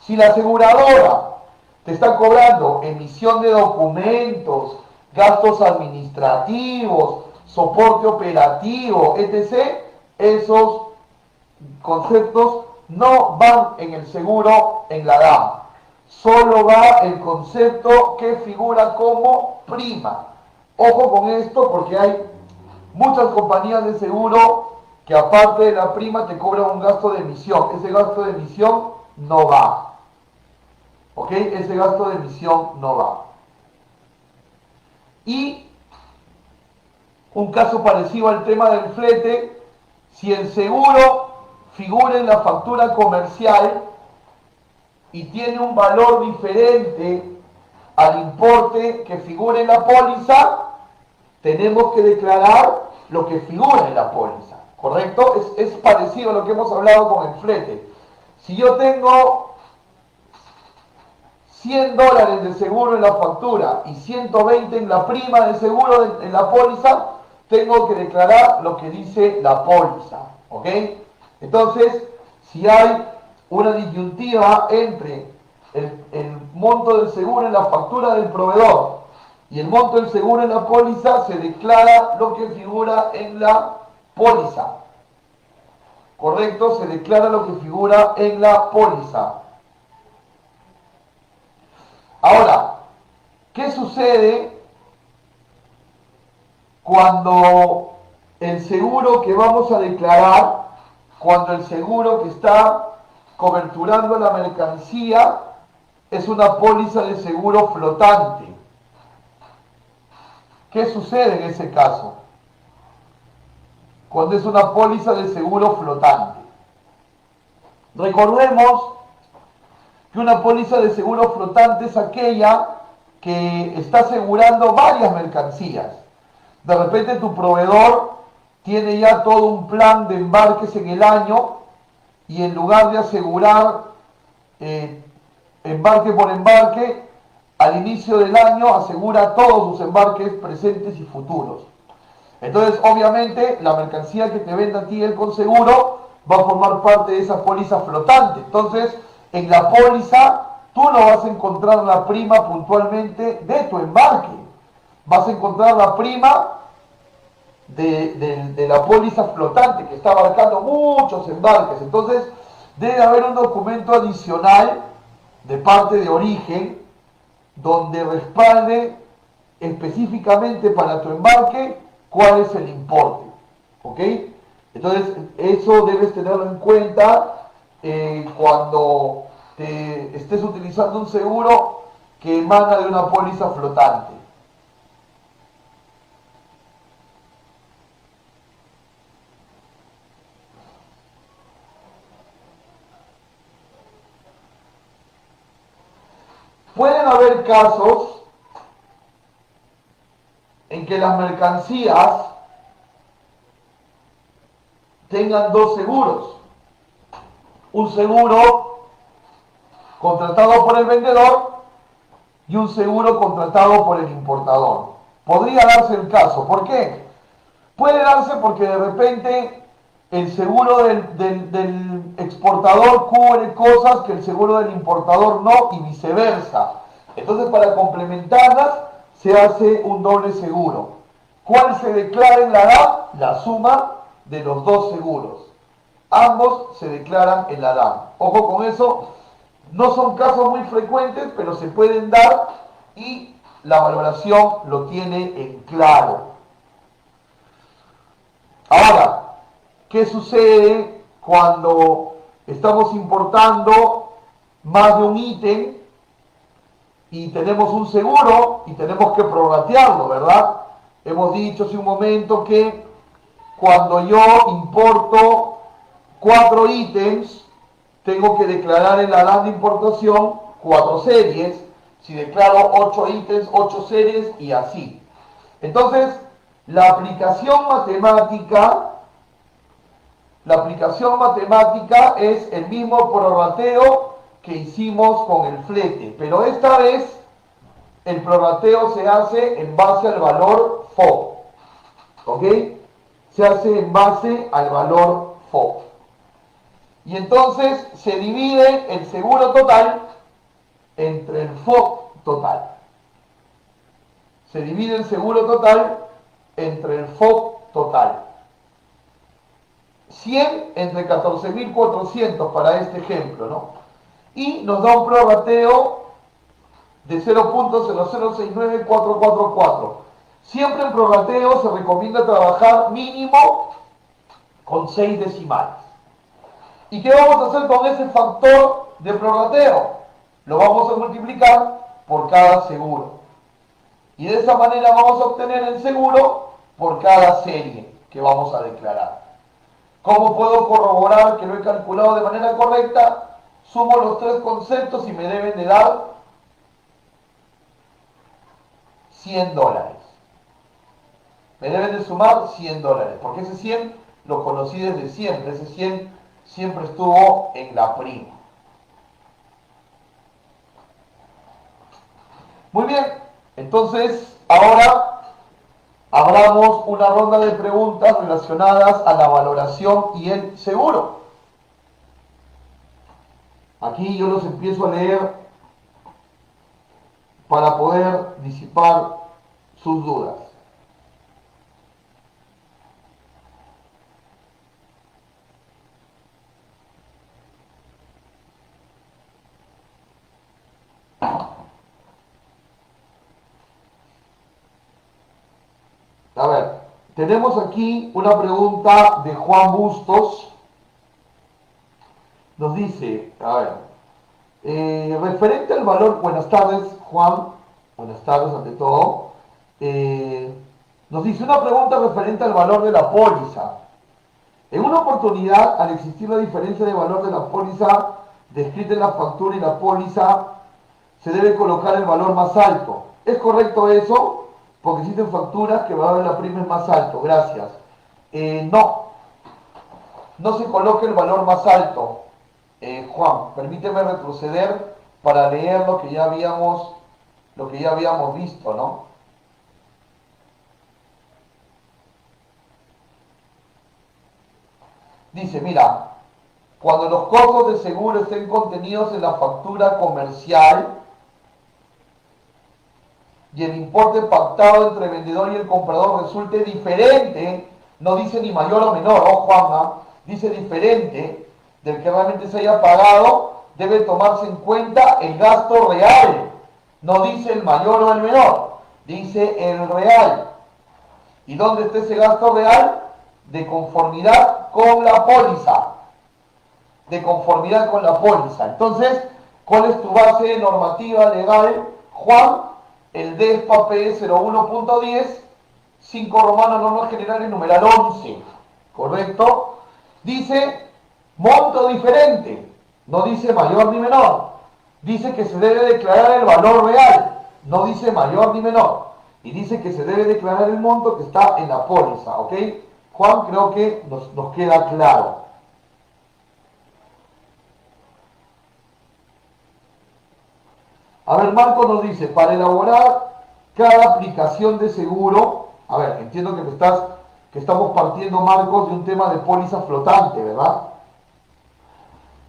Speaker 1: Si la aseguradora te está cobrando emisión de documentos, gastos administrativos, soporte operativo, etc., esos conceptos no van en el seguro en la DAM. Solo va el concepto que figura como prima. Ojo con esto porque hay muchas compañías de seguro que aparte de la prima te cobran un gasto de emisión. Ese gasto de emisión no va. ¿Ok? Ese gasto de emisión no va. Y un caso parecido al tema del flete, si el seguro figura en la factura comercial y tiene un valor diferente al importe que figura en la póliza, tenemos que declarar lo que figura en la póliza, ¿correcto? Es parecido a lo que hemos hablado con el flete. Si yo tengo $100 de seguro en la factura y 120 en la prima de seguro en la póliza, tengo que declarar lo que dice la póliza, ¿ok? Entonces, si hay una disyuntiva entre el monto del seguro en la factura del proveedor y el monto del seguro en la póliza, se declara lo que figura en la póliza, ¿correcto? Se declara lo que figura en la póliza. Ahora, ¿qué sucede cuando el seguro que vamos a declarar, cuando el seguro que está coberturando la mercancía es una póliza de seguro flotante. ¿Qué sucede en ese caso? Cuando es una póliza de seguro flotante. Recordemos que una póliza de seguro flotante es aquella que está asegurando varias mercancías. De repente tu proveedor tiene ya todo un plan de embarques en el año y en lugar de asegurar embarque por embarque, al inicio del año asegura todos sus embarques presentes y futuros. Entonces, obviamente, la mercancía que te venda a ti el conseguro va a formar parte de esa póliza flotante. Entonces, en la póliza, tú no vas a encontrar la prima puntualmente de tu embarque. Vas a encontrar la prima de la póliza flotante que está abarcando muchos embarques. Entonces, debe haber un documento adicional de parte de origen donde respalde específicamente para tu embarque cuál es el importe. ¿Ok? Entonces, eso debes tenerlo en cuenta cuando estés utilizando un seguro que emana de una póliza flotante. Pueden haber casos en que las mercancías tengan dos seguros. Un seguro contratado por el vendedor y un seguro contratado por el importador. Podría darse el caso. ¿Por qué? Puede darse porque de repente el seguro del exportador cubre cosas que el seguro del importador no y viceversa. Entonces, para complementarlas se hace un doble seguro. ¿Cuál se declara en la DAM? La suma de los dos seguros. Ambos se declaran en la DAM. Ojo con eso, no son casos muy frecuentes, pero se pueden dar y la valoración lo tiene en claro. Ahora, ¿qué sucede cuando estamos importando más de un ítem y tenemos un seguro y tenemos que prorratearlo, ¿verdad? Hemos dicho hace un momento que cuando yo importo 4 ítems, tengo que declarar en la DAN de importación 4 series. Si declaro 8 ítems, 8 series y así. Entonces, la aplicación matemática es el mismo prorrateo que hicimos con el flete, pero esta vez el prorrateo se hace en base al valor FOB. ¿Ok? Se hace en base al valor FOB. Y entonces se divide el seguro total entre el FOB total. Se divide el seguro total entre el FOB total. 100 entre 14.400 para este ejemplo, ¿no? Y nos da un prorrateo de 0.0069444. Siempre en prorrateo se recomienda trabajar mínimo con 6 decimales. ¿Y qué vamos a hacer con ese factor de prorrateo? Lo vamos a multiplicar por cada seguro. Y de esa manera vamos a obtener el seguro por cada serie que vamos a declarar. ¿Cómo puedo corroborar que lo he calculado de manera correcta? Sumo los 3 conceptos y me deben de dar $100. Me deben de sumar $100, porque ese 100 lo conocí desde siempre. Ese 100 siempre estuvo en la prima. Muy bien, entonces ahora abramos una ronda de preguntas relacionadas a la valoración y el seguro. Aquí yo los empiezo a leer para poder disipar sus dudas. A ver, tenemos aquí una pregunta de Juan Bustos. Nos dice, a ver, Referente al valor, buenas tardes Juan, buenas tardes ante todo. Nos dice una pregunta referente al valor de la póliza. En una oportunidad, al existir la diferencia de valor de la póliza descrita en la factura y la póliza, se debe colocar el valor más alto. ¿Es correcto eso? Porque existen facturas que el valor de la prima es más alto. Gracias. No, no se coloca el valor más alto. Juan, permíteme retroceder para leer lo que ya habíamos visto, ¿no? Dice, mira, cuando los costos de seguro estén contenidos en la factura comercial y el importe pactado entre el vendedor y el comprador resulte diferente, no dice ni mayor o menor, Juanma, dice diferente del que realmente se haya pagado, debe tomarse en cuenta el gasto real. No dice el mayor o el menor, dice el real. ¿Y dónde está ese gasto real? De conformidad con la póliza. De conformidad con la póliza. Entonces, ¿cuál es tu base normativa legal, Juan? El DESPA P 01.10, 5 romanos, normas generales, numeral 11. ¿Correcto? Dice monto diferente. No dice mayor ni menor. Dice que se debe declarar el valor real. No dice mayor ni menor. Y dice que se debe declarar el monto que está en la póliza. ¿Ok? Juan, creo que nos queda claro. A ver, Marco nos dice, para elaborar cada aplicación de seguro, a ver, entiendo que estamos partiendo, Marcos, de un tema de póliza flotante, ¿verdad?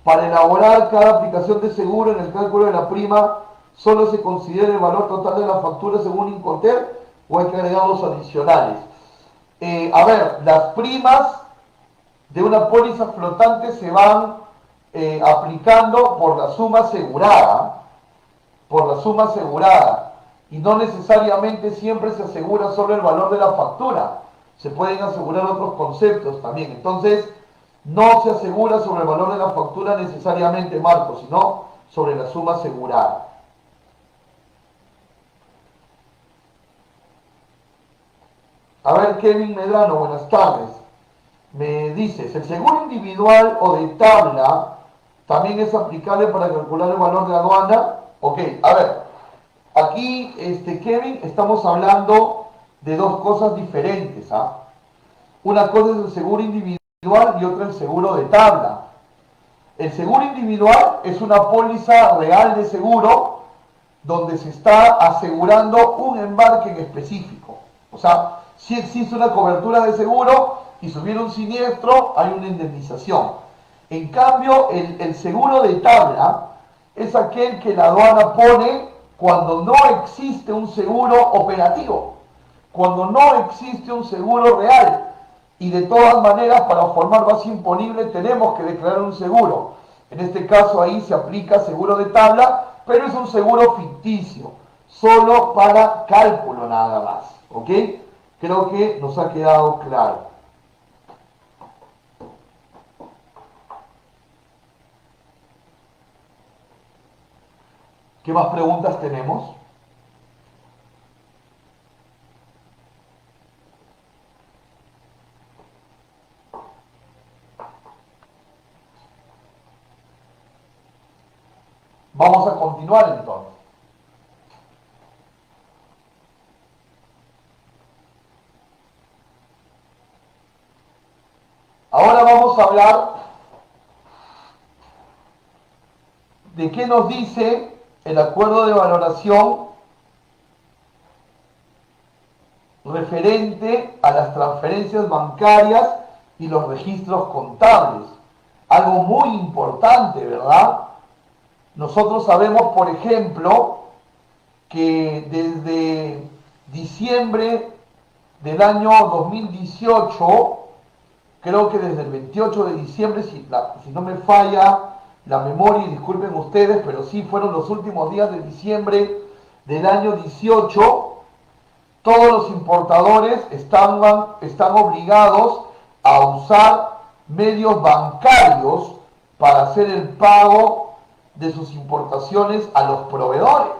Speaker 1: Para elaborar cada aplicación de seguro en el cálculo de la prima, solo se considera el valor total de la factura según Incoter o hay que agregar los adicionales. A ver, las primas de una póliza flotante se van aplicando por la suma asegurada, y no necesariamente siempre se asegura solo el valor de la factura, se pueden asegurar otros conceptos también. Entonces, no se asegura sobre el valor de la factura necesariamente, Marco, sino sobre la suma asegurada. A ver, Kevin Medrano, buenas tardes. Me dices, ¿el seguro individual o de tabla también es aplicable para calcular el valor de aduana? Ok, a ver, aquí, Kevin, estamos hablando de dos cosas diferentes. Una cosa es el seguro individual y otra el seguro de tabla. El seguro individual es una póliza real de seguro donde se está asegurando un embarque en específico. O sea, si existe una cobertura de seguro y si hubiera un siniestro, hay una indemnización. En cambio, el seguro de tabla es aquel que la aduana pone cuando no existe un seguro operativo, cuando no existe un seguro real. Y de todas maneras, para formar base imponible tenemos que declarar un seguro. En este caso ahí se aplica seguro de tabla, pero es un seguro ficticio, solo para cálculo nada más. ¿Ok? Creo que nos ha quedado claro. ¿Qué más preguntas tenemos? Vamos a continuar entonces. Ahora vamos a hablar de qué nos dice el acuerdo de valoración referente a las transferencias bancarias y los registros contables. Algo muy importante, ¿verdad? Nosotros sabemos, por ejemplo, que desde diciembre del año 2018, creo que desde el 28 de diciembre, si no me falla la memoria, y disculpen ustedes, pero sí fueron los últimos días de diciembre del año 18, todos los importadores están obligados a usar medios bancarios para hacer el pago de sus importaciones a los proveedores.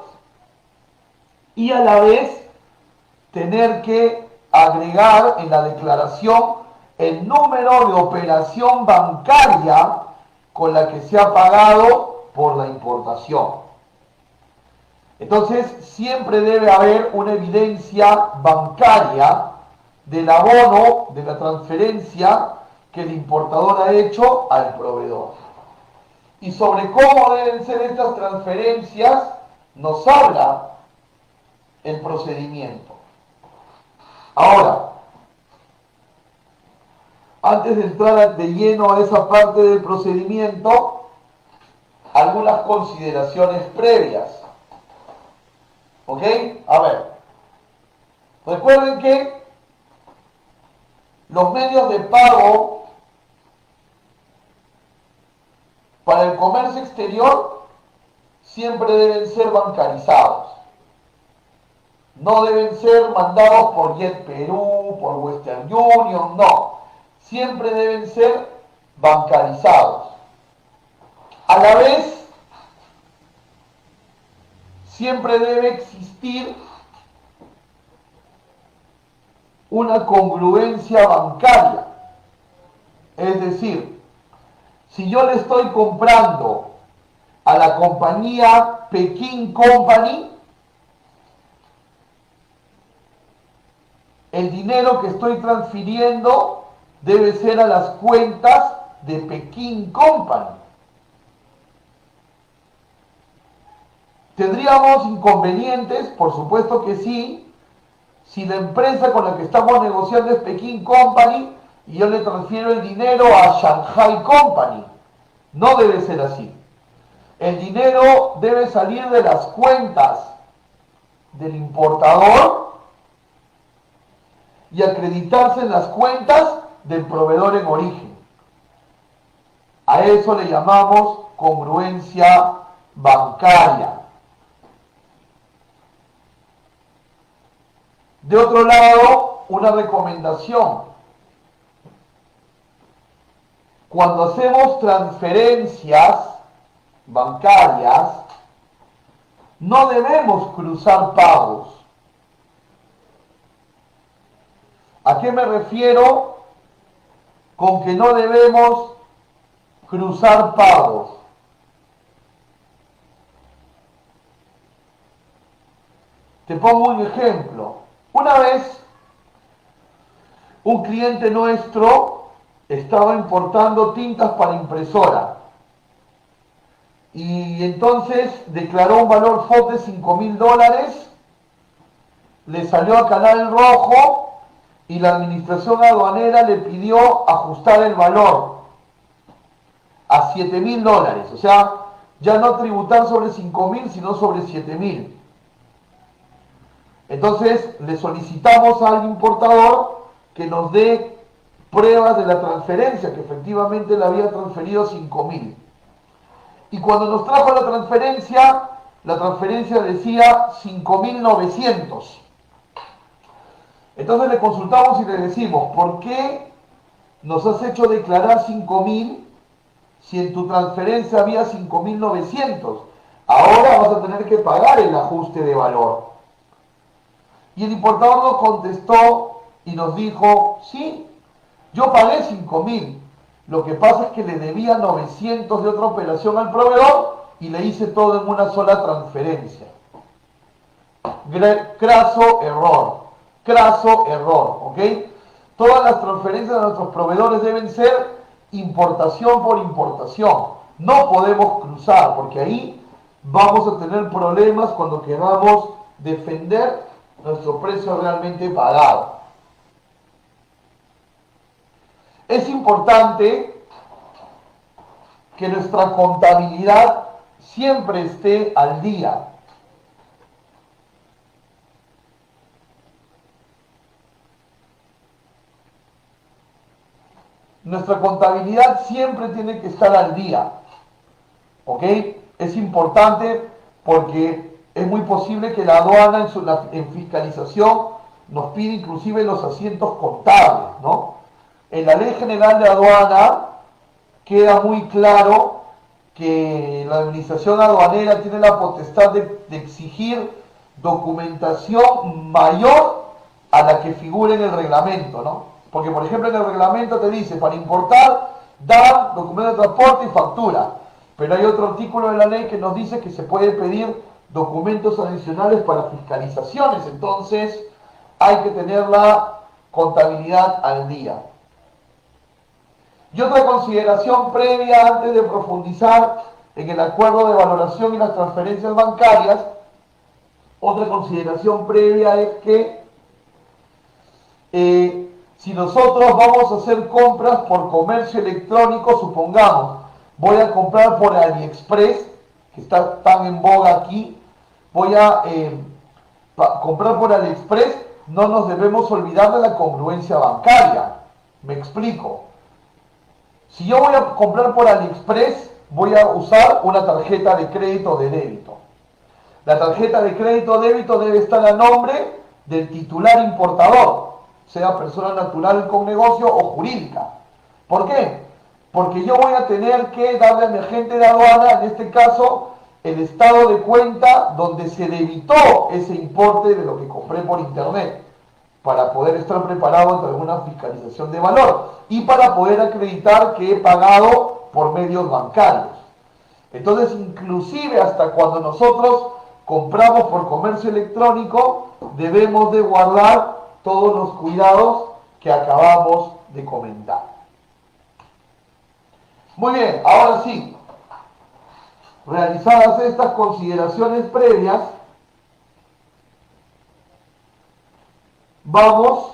Speaker 1: Y a la vez tener que agregar en la declaración el número de operación bancaria con la que se ha pagado por la importación. Entonces, siempre debe haber una evidencia bancaria del abono, de la transferencia que el importador ha hecho al proveedor. Y sobre cómo deben ser estas transferencias nos habla el procedimiento. Ahora, antes de entrar de lleno a esa parte del procedimiento, algunas consideraciones previas. ¿Ok? A ver. Recuerden que los medios de pago para el comercio exterior siempre deben ser bancarizados. No deben ser mandados por JetPerú, por Western Union, no. Siempre deben ser bancarizados. A la vez, siempre debe existir una congruencia bancaria. Es decir, si yo le estoy comprando a la compañía Peking Company, el dinero que estoy transfiriendo debe ser a las cuentas de Peking Company. ¿Tendríamos inconvenientes? Por supuesto que sí. Si la empresa con la que estamos negociando es Peking Company y yo le transfiero el dinero a Shanghai Company. No debe ser así. El dinero debe salir de las cuentas del importador y acreditarse en las cuentas del proveedor en origen. A eso le llamamos congruencia bancaria. De otro lado, una recomendación. Cuando hacemos transferencias bancarias, no debemos cruzar pagos. ¿A qué me refiero con que no debemos cruzar pagos? Te pongo un ejemplo. Una vez, un cliente nuestro estaba importando tintas para impresora y entonces declaró un valor FOB de $5.000, le salió a Canal Rojo y la administración aduanera le pidió ajustar el valor a $7.000, o sea, ya no tributar sobre 5.000 sino sobre 7.000. Entonces le solicitamos al importador que nos dé pruebas de la transferencia, que efectivamente le había transferido 5.000. Y cuando nos trajo la transferencia decía 5.900. Entonces le consultamos y le decimos, ¿por qué nos has hecho declarar 5.000 si en tu transferencia había 5.900? Ahora vas a tener que pagar el ajuste de valor. Y el importador nos contestó y nos dijo, sí, yo pagué 5.000. Lo que pasa es que le debía 900 de otra operación al proveedor y le hice todo en una sola transferencia. Craso error, ¿ok? Todas las transferencias de nuestros proveedores deben ser importación por importación. No podemos cruzar, porque ahí vamos a tener problemas cuando queramos defender nuestro precio realmente pagado. Es importante que nuestra contabilidad siempre esté al día. Nuestra contabilidad siempre tiene que estar al día. ¿Ok? Es importante porque es muy posible que la aduana en fiscalización nos pida inclusive los asientos contables, ¿no? En la Ley General de Aduana queda muy claro que la administración aduanera tiene la potestad de exigir documentación mayor a la que figura en el reglamento, ¿no? Porque, por ejemplo, en el reglamento te dice, para importar, dar documento de transporte y factura. Pero hay otro artículo de la ley que nos dice que se puede pedir documentos adicionales para fiscalizaciones. Entonces, hay que tener la contabilidad al día. Y otra consideración previa antes de profundizar en el acuerdo de valoración y las transferencias bancarias, otra consideración previa es que si nosotros vamos a hacer compras por comercio electrónico, supongamos, voy a comprar por AliExpress, que está tan en boga aquí, voy a comprar por AliExpress, no nos debemos olvidar de la congruencia bancaria. Me explico. Si yo voy a comprar por AliExpress, voy a usar una tarjeta de crédito o de débito. La tarjeta de crédito o débito debe estar a nombre del titular importador, sea persona natural con negocio o jurídica. ¿Por qué? Porque yo voy a tener que darle a mi agente de aduana, en este caso, el estado de cuenta donde se debitó ese importe de lo que compré por internet, para poder estar preparado ante alguna fiscalización de valor y para poder acreditar que he pagado por medios bancarios. Entonces, inclusive hasta cuando nosotros compramos por comercio electrónico, debemos de guardar todos los cuidados que acabamos de comentar. Muy bien, ahora sí, realizadas estas consideraciones previas, vamos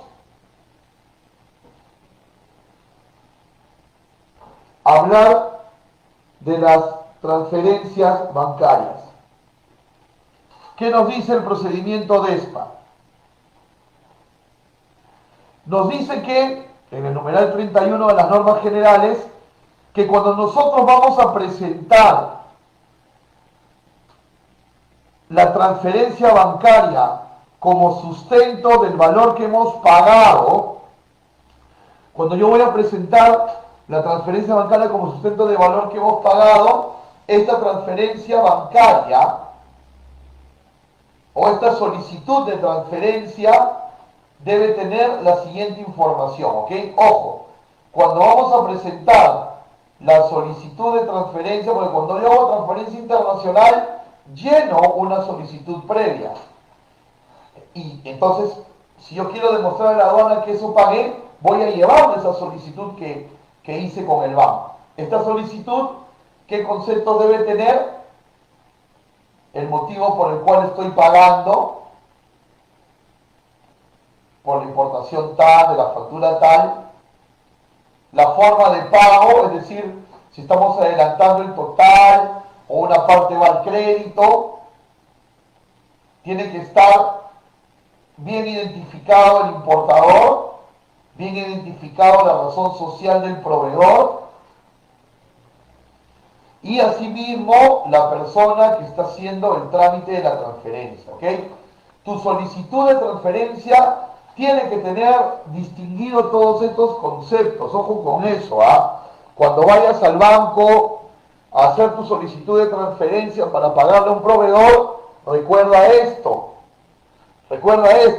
Speaker 1: a hablar de las transferencias bancarias. ¿Qué nos dice el procedimiento DESPA? Nos dice que, en el numeral 31 de las normas generales, que cuando nosotros vamos a presentar la transferencia bancaria como sustento del valor que hemos pagado, cuando yo voy a presentar la transferencia bancaria como sustento del valor que hemos pagado, esta transferencia bancaria o esta solicitud de transferencia debe tener la siguiente información, ¿ok? Ojo, cuando vamos a presentar la solicitud de transferencia, porque cuando yo hago transferencia internacional, lleno una solicitud previa. Y entonces, si yo quiero demostrar a la aduana que eso pagué, voy a llevar esa solicitud que hice con el banco. Esta solicitud, ¿qué concepto debe tener? El motivo por el cual estoy pagando, por la importación tal, de la factura tal, la forma de pago, es decir, si estamos adelantando el total o una parte va al crédito, tiene que estar bien identificado el importador, bien identificado la razón social del proveedor y asimismo la persona que está haciendo el trámite de la transferencia, ¿ok? Tu solicitud de transferencia tiene que tener distinguido todos estos conceptos, ojo con eso, ¿ah? Cuando vayas al banco a hacer tu solicitud de transferencia para pagarle a un proveedor, recuerda esto,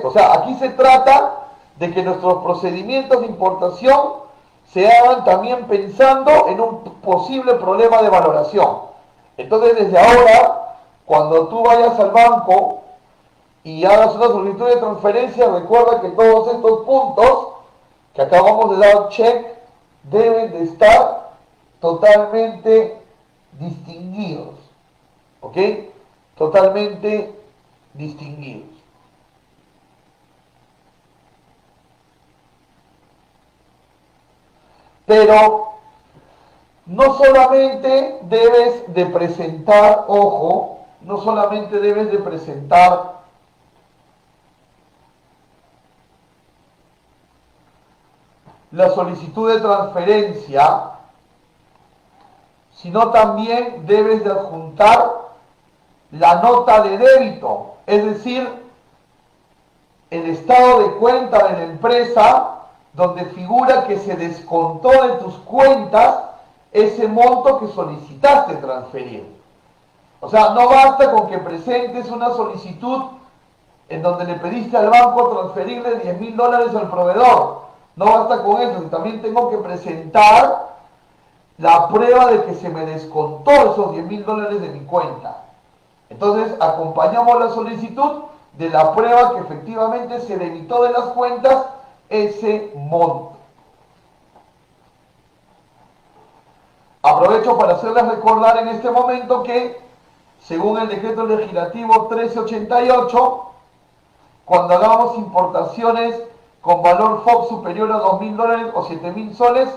Speaker 1: o sea, aquí se trata de que nuestros procedimientos de importación se hagan también pensando en un posible problema de valoración. Entonces, desde ahora, cuando tú vayas al banco y hagas una solicitud de transferencia, recuerda que todos estos puntos que acabamos de dar check deben de estar totalmente distinguidos, ¿ok? Totalmente distinguidos. Pero no solamente debes de presentar, ojo, no solamente debes de presentar la solicitud de transferencia, sino también debes de adjuntar la nota de débito, es decir, el estado de cuenta de la empresa donde figura que se descontó de tus cuentas ese monto que solicitaste transferir. O sea, no basta con que presentes una solicitud en donde le pediste al banco transferirle $10.000 al proveedor. No basta con eso, también tengo que presentar la prueba de que se me descontó esos $10.000 de mi cuenta. Entonces, acompañamos la solicitud de la prueba que efectivamente se debitó de las cuentas ese monto. Aprovecho para hacerles recordar en este momento que, según el decreto legislativo 1388, cuando hagamos importaciones con valor FOB superior a $2.000 o 7.000 soles,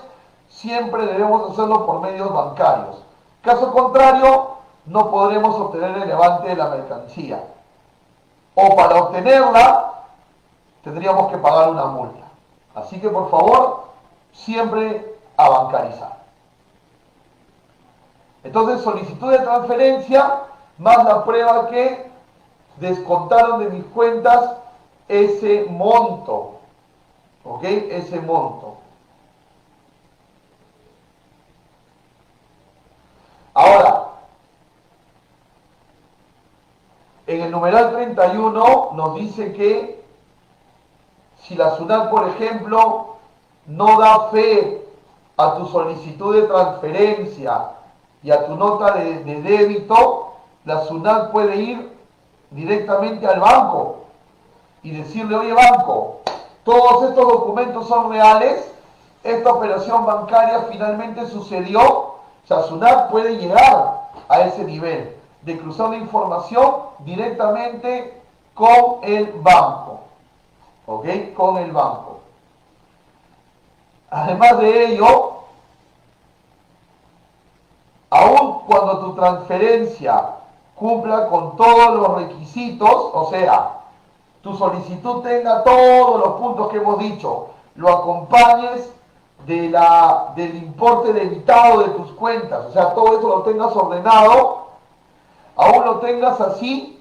Speaker 1: siempre debemos hacerlo por medios bancarios. Caso contrario, no podremos obtener el levante de la mercancía. O para obtenerla, tendríamos que pagar una multa. Así que, por favor, siempre a bancarizar. Entonces, solicitud de transferencia más la prueba que descontaron de mis cuentas ese monto. ¿Ok? Ese monto. Ahora, en el numeral 31 nos dice que si la SUNAT, por ejemplo, no da fe a tu solicitud de transferencia y a tu nota de débito, la SUNAT puede ir directamente al banco y decirle: oye, banco, todos estos documentos son reales, esta operación bancaria finalmente sucedió. O sea, SUNAT puede llegar a ese nivel de cruzar la información directamente con el banco. ¿Ok? Con el banco. Además de ello, aun cuando tu transferencia cumpla con todos los requisitos, o sea, tu solicitud tenga todos los puntos que hemos dicho, lo acompañes del importe debitado de tus cuentas, o sea, todo eso lo tengas ordenado, aún lo tengas así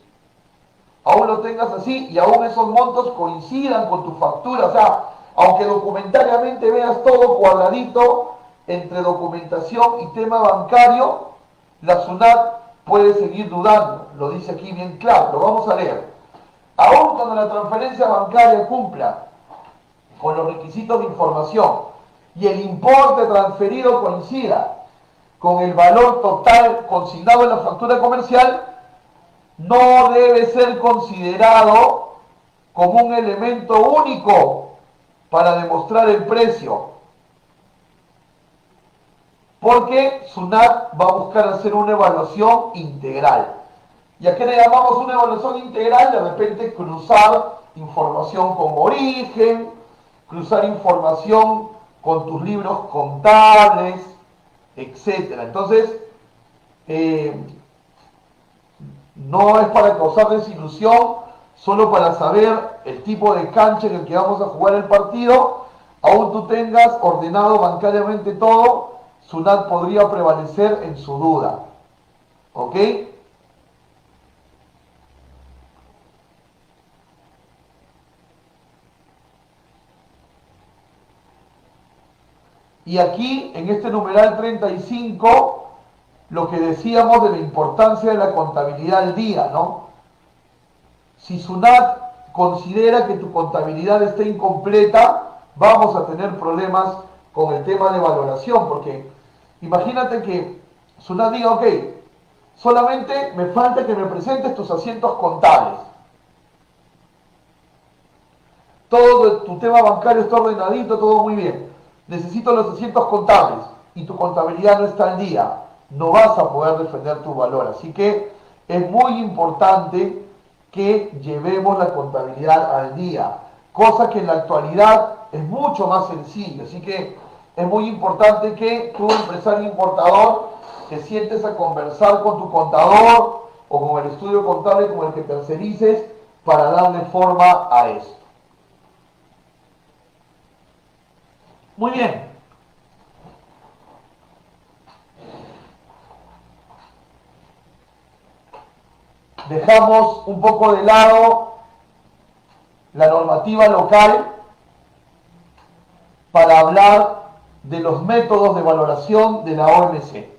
Speaker 1: y aún esos montos coincidan con tu factura, o sea, aunque documentariamente veas todo cuadradito entre documentación y tema bancario, la SUNAT puede seguir dudando. Lo dice aquí bien claro, lo vamos a leer. Aún cuando la transferencia bancaria cumpla con los requisitos de información y el importe transferido coincida con el valor total consignado en la factura comercial, no debe ser considerado como un elemento único para demostrar el precio, porque SUNAT va a buscar hacer una evaluación integral. ¿Y a qué le llamamos una evaluación integral? De repente cruzar información con origen, cruzar información con tus libros contables, etc. Entonces, no es para causar desilusión, solo para saber el tipo de cancha en el que vamos a jugar el partido. Aún tú tengas ordenado bancariamente todo, SUNAT podría prevalecer en su duda. ¿Ok? Y aquí, en este numeral 35, lo que decíamos de la importancia de la contabilidad al día, ¿no? Si SUNAT considera que tu contabilidad está incompleta, vamos a tener problemas con el tema de valoración, porque imagínate que SUNAT diga: ok, solamente me falta que me presentes tus asientos contables. Todo tu tema bancario está ordenadito, todo muy bien. Necesito los asientos contables y tu contabilidad no está al día. No vas a poder defender tu valor. Así que es muy importante que llevemos la contabilidad al día, cosa que en la actualidad es mucho más sencillo. Así que es muy importante que tú, empresario importador, te sientes a conversar con tu contador o con el estudio contable con el que tercerices para darle forma a esto. Muy bien. Dejamos un poco de lado la normativa local para hablar de los métodos de valoración de la OMC,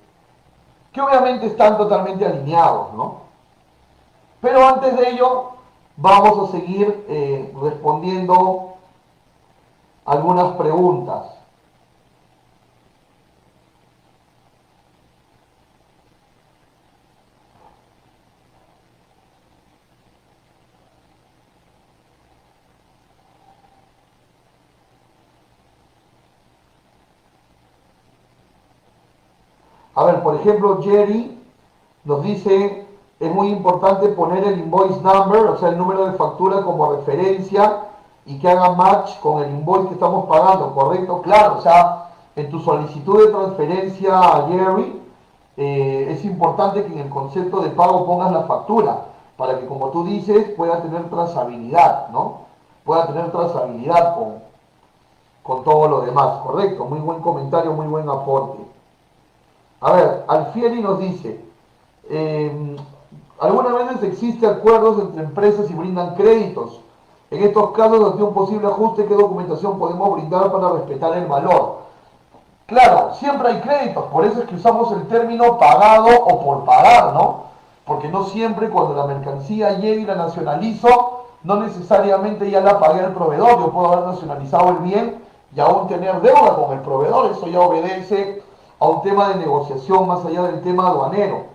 Speaker 1: que obviamente están totalmente alineados, ¿no? Pero antes de ello, vamos a seguir respondiendo algunas preguntas. A ver, por ejemplo, Jerry nos dice, es muy importante poner el invoice number, o sea, el número de factura como referencia y que haga match con el invoice que estamos pagando, ¿correcto? Claro, o sea, en tu solicitud de transferencia a Jerry, es importante que en el concepto de pago pongas la factura, para que, como tú dices, pueda tener trazabilidad, ¿no? Pueda tener trazabilidad con todo lo demás, ¿correcto? Muy buen comentario, muy buen aporte. A ver, Alfieri nos dice, algunas veces existe acuerdos entre empresas y brindan créditos. En estos casos, ante un posible ajuste, ¿qué documentación podemos brindar para respetar el valor? Claro, siempre hay créditos, por eso es que usamos el término pagado o por pagar, ¿no? Porque no siempre cuando la mercancía llega y la nacionalizo, no necesariamente ya la pagué al proveedor, yo puedo haber nacionalizado el bien y aún tener deuda con el proveedor, eso ya obedece a un tema de negociación más allá del tema aduanero.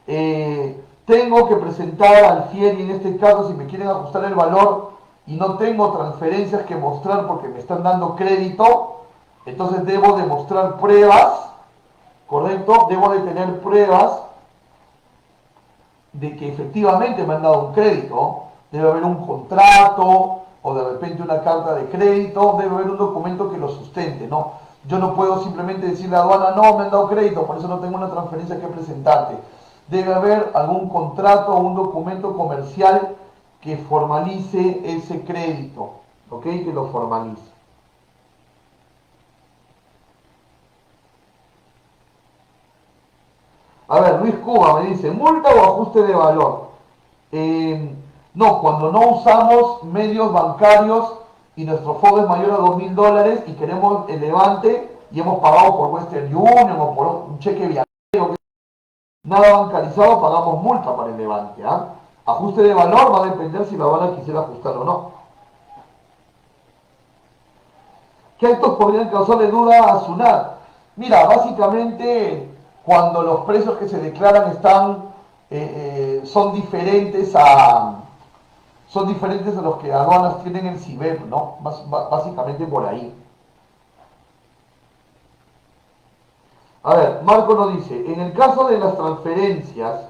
Speaker 1: Tengo que presentar al FIER y en este caso si me quieren ajustar el valor y no tengo transferencias que mostrar porque me están dando crédito, entonces debo demostrar pruebas, ¿correcto? Debo de tener pruebas de que efectivamente me han dado un crédito. Debe haber un contrato o de repente una carta de crédito, debe haber un documento que lo sustente, ¿no? Yo no puedo simplemente decirle a la aduana, no, me han dado crédito, por eso no tengo una transferencia que presentarte. Debe haber algún contrato o un documento comercial que formalice ese crédito, ¿ok? Que lo formalice. A ver, Luis Cuba me dice, ¿multa o ajuste de valor? No, cuando no usamos medios bancarios y nuestro fondo es mayor a $2.000 y queremos el levante y hemos pagado por Western Union o por un cheque viajero, nada bancarizado, pagamos multa para el levante. Ajuste de valor va a depender si la aduana quisiera ajustar o no. ¿Qué actos podrían causarle duda a SUNAT? Mira, básicamente cuando los precios que se declaran son diferentes a los que aduanas tienen en CIBEP, ¿no? Básicamente por ahí. A ver, Marco nos dice, en el caso de las transferencias,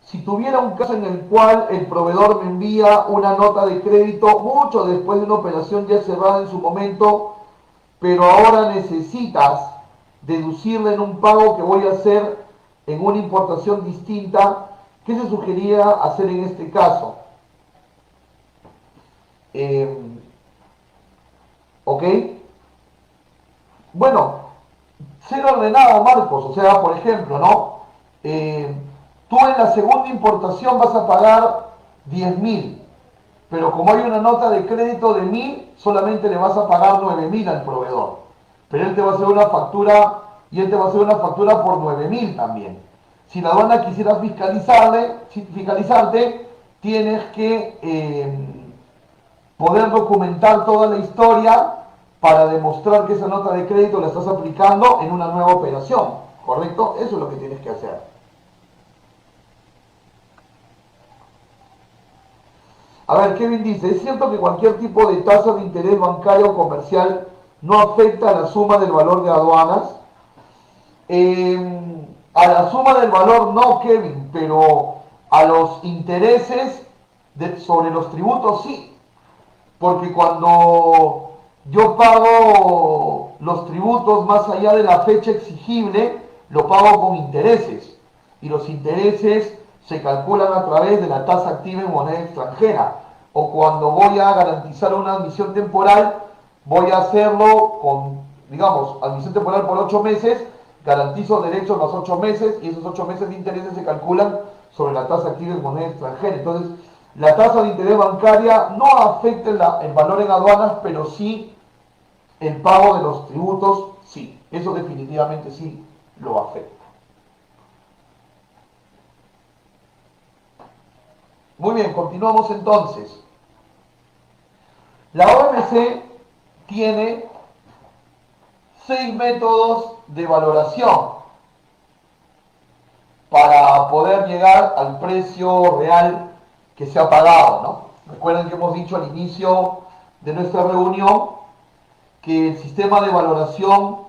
Speaker 1: si tuviera un caso en el cual el proveedor me envía una nota de crédito mucho después de una operación ya cerrada en su momento, pero ahora necesitas deducirle en un pago que voy a hacer en una importación distinta, ¿qué se sugería hacer en este caso? ¿Ok? Bueno, ser ordenado, Marcos, o sea, por ejemplo, ¿no? Tú en la segunda importación vas a pagar 10.000, pero como hay una nota de crédito de 1.000, solamente le vas a pagar 9.000 al proveedor. Pero él te va a hacer una factura y él te va a hacer una factura por 9.000 también. Si la aduana quisiera fiscalizarte, tienes que poder documentar toda la historia para demostrar que esa nota de crédito la estás aplicando en una nueva operación, ¿correcto? Eso es lo que tienes que hacer. A ver, Kevin dice, ¿es cierto que cualquier tipo de tasa de interés bancario o comercial no afecta a la suma del valor de aduanas? A la suma del valor no, Kevin, pero a los intereses sobre los tributos sí. Porque cuando yo pago los tributos más allá de la fecha exigible, lo pago con intereses. Y los intereses se calculan a través de la tasa activa en moneda extranjera. O cuando voy a garantizar una admisión temporal, voy a hacerlo con, digamos, admisión temporal por 8 meses, garantizo derechos los 8 meses y esos 8 meses de intereses se calculan sobre la tasa activa en moneda extranjera. Entonces, La tasa de interés bancaria no afecta el valor en aduanas, pero sí el pago de los tributos, sí. Eso definitivamente sí lo afecta. Muy bien, continuamos entonces. La OMC tiene 6 métodos de valoración para poder llegar al precio real que se ha pagado, ¿no? Recuerden que hemos dicho al inicio de nuestra reunión que el sistema de valoración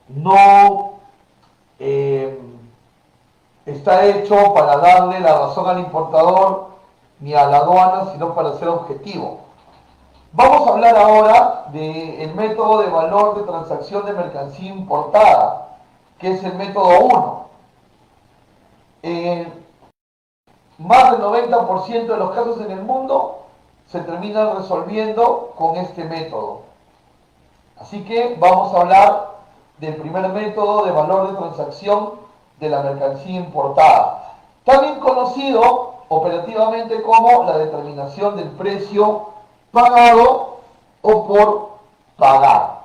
Speaker 1: no está hecho para darle la razón al importador ni a la aduana, sino para ser objetivo. Vamos a hablar ahora del método de valor de transacción de mercancía importada, que es el método 1. Más del 90% de los casos en el mundo se terminan resolviendo con este método. Así que vamos a hablar del primer método de valor de transacción de la mercancía importada, también conocido operativamente como la determinación del precio pagado o por pagar.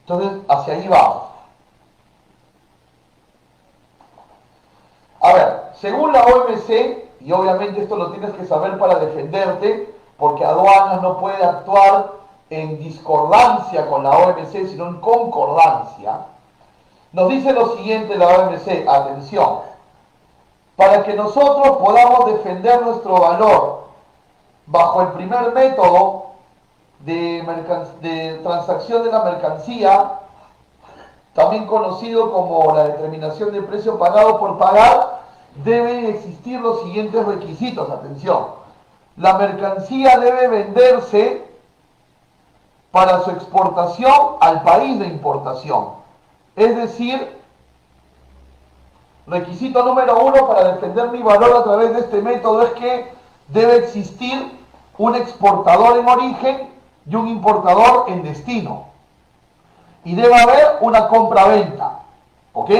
Speaker 1: Entonces, hacia ahí vamos. A ver, según la OMC, y obviamente esto lo tienes que saber para defenderte, porque aduanas no puede actuar en discordancia con la OMC, sino en concordancia, nos dice lo siguiente la OMC, atención, para que nosotros podamos defender nuestro valor bajo el primer método de transacción de la mercancía, también conocido como la determinación del precio pagado por pagar, deben existir los siguientes requisitos. Atención, la mercancía debe venderse para su exportación al país de importación. Es decir, requisito número 1 para defender mi valor a través de este método es que debe existir un exportador en origen y un importador en destino. Y debe haber una compra-venta. ¿Ok?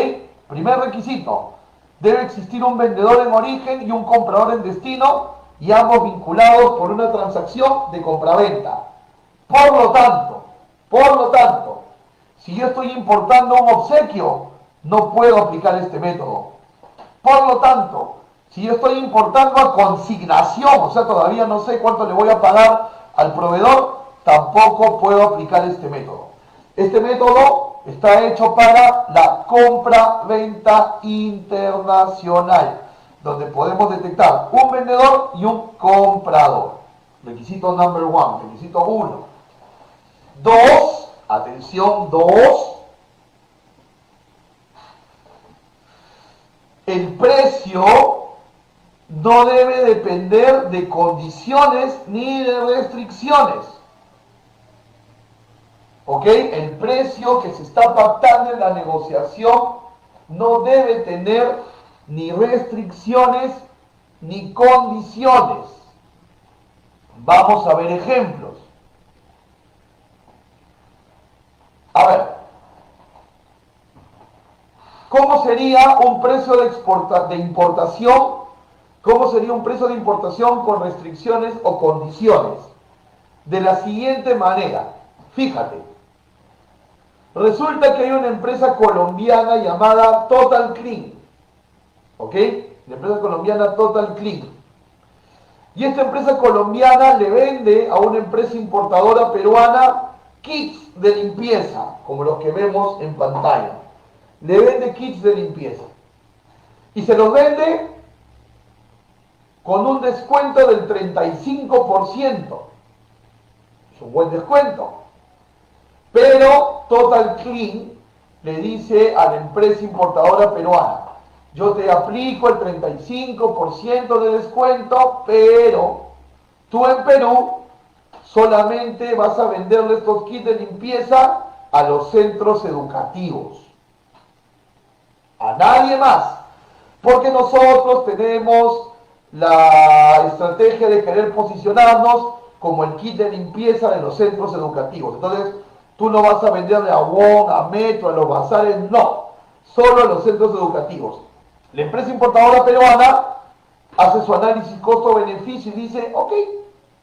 Speaker 1: Primer requisito. Debe existir un vendedor en origen y un comprador en destino, y ambos vinculados por una transacción de compra-venta. Por lo tanto, si yo estoy importando un obsequio, no puedo aplicar este método. Por lo tanto, si yo estoy importando a consignación, o sea, todavía no sé cuánto le voy a pagar al proveedor, tampoco puedo aplicar este método. Este método está hecho para la compra-venta internacional, donde podemos detectar un vendedor y un comprador. Requisito number 1, requisito 1. 2, atención, 2. El precio no debe depender de condiciones ni de restricciones. ¿Ok? El precio que se está pactando en la negociación no debe tener ni restricciones ni condiciones. Vamos a ver ejemplos. A ver, ¿cómo sería un precio de importación? ¿Cómo sería un precio de importación con restricciones o condiciones? De la siguiente manera, fíjate. Resulta que hay una empresa colombiana llamada Total Clean. ¿Ok? La empresa colombiana Total Clean. Y esta empresa colombiana le vende a una empresa importadora peruana kits de limpieza, como los que vemos en pantalla. Le vende kits de limpieza. Y se los vende con un descuento del 35%. Es un buen descuento. Pero Total Clean le dice a la empresa importadora peruana: yo te aplico el 35% de descuento, pero tú en Perú solamente vas a venderle estos kits de limpieza a los centros educativos. A nadie más. Porque nosotros tenemos la estrategia de querer posicionarnos como el kit de limpieza de los centros educativos. Entonces, tú no vas a venderle a WON, a Metro, a los bazares, no. Solo a los centros educativos. La empresa importadora peruana hace su análisis costo-beneficio y dice, ok,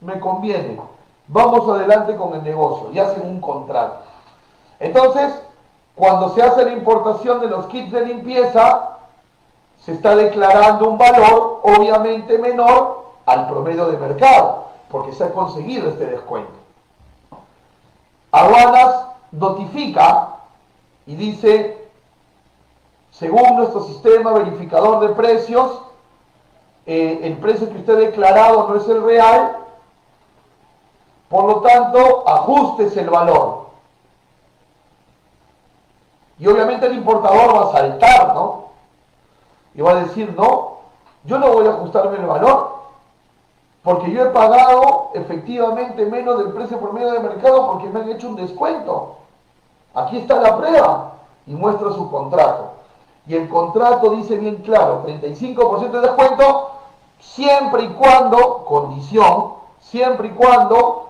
Speaker 1: me conviene, vamos adelante con el negocio y hacen un contrato. Entonces, cuando se hace la importación de los kits de limpieza, se está declarando un valor obviamente menor al promedio de mercado, porque se ha conseguido este descuento. Aduanas notifica y dice, según nuestro sistema verificador de precios, el precio que usted ha declarado no es el real, por lo tanto, ajustes el valor. Y obviamente el importador va a saltar, ¿no? Y va a decir, no, yo no voy a ajustarme el valor, porque yo he pagado efectivamente menos del precio promedio de mercado porque me han hecho un descuento. Aquí está la prueba. Y muestra su contrato. Y el contrato dice bien claro, 35% de descuento, siempre y cuando, condición, siempre y cuando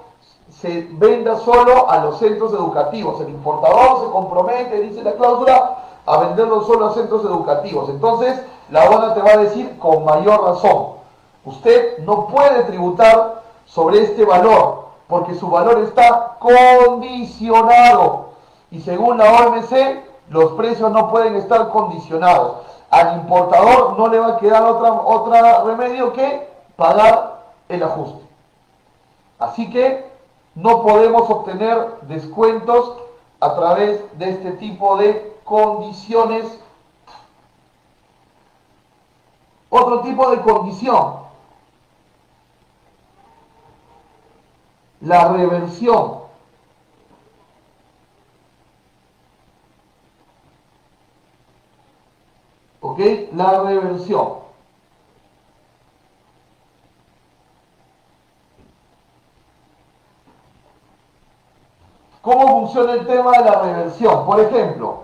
Speaker 1: se venda solo a los centros educativos. El importador se compromete, dice la cláusula, a venderlo solo a centros educativos. Entonces, la aduana te va a decir con mayor razón, usted no puede tributar sobre este valor, porque su valor está condicionado. Y según la OMC, los precios no pueden estar condicionados. Al importador no le va a quedar otra remedio que pagar el ajuste. Así que no podemos obtener descuentos a través de este tipo de condiciones. Otro tipo de condición, la reversión. ¿Ok? La reversión. ¿Cómo funciona el tema de la reversión? Por ejemplo,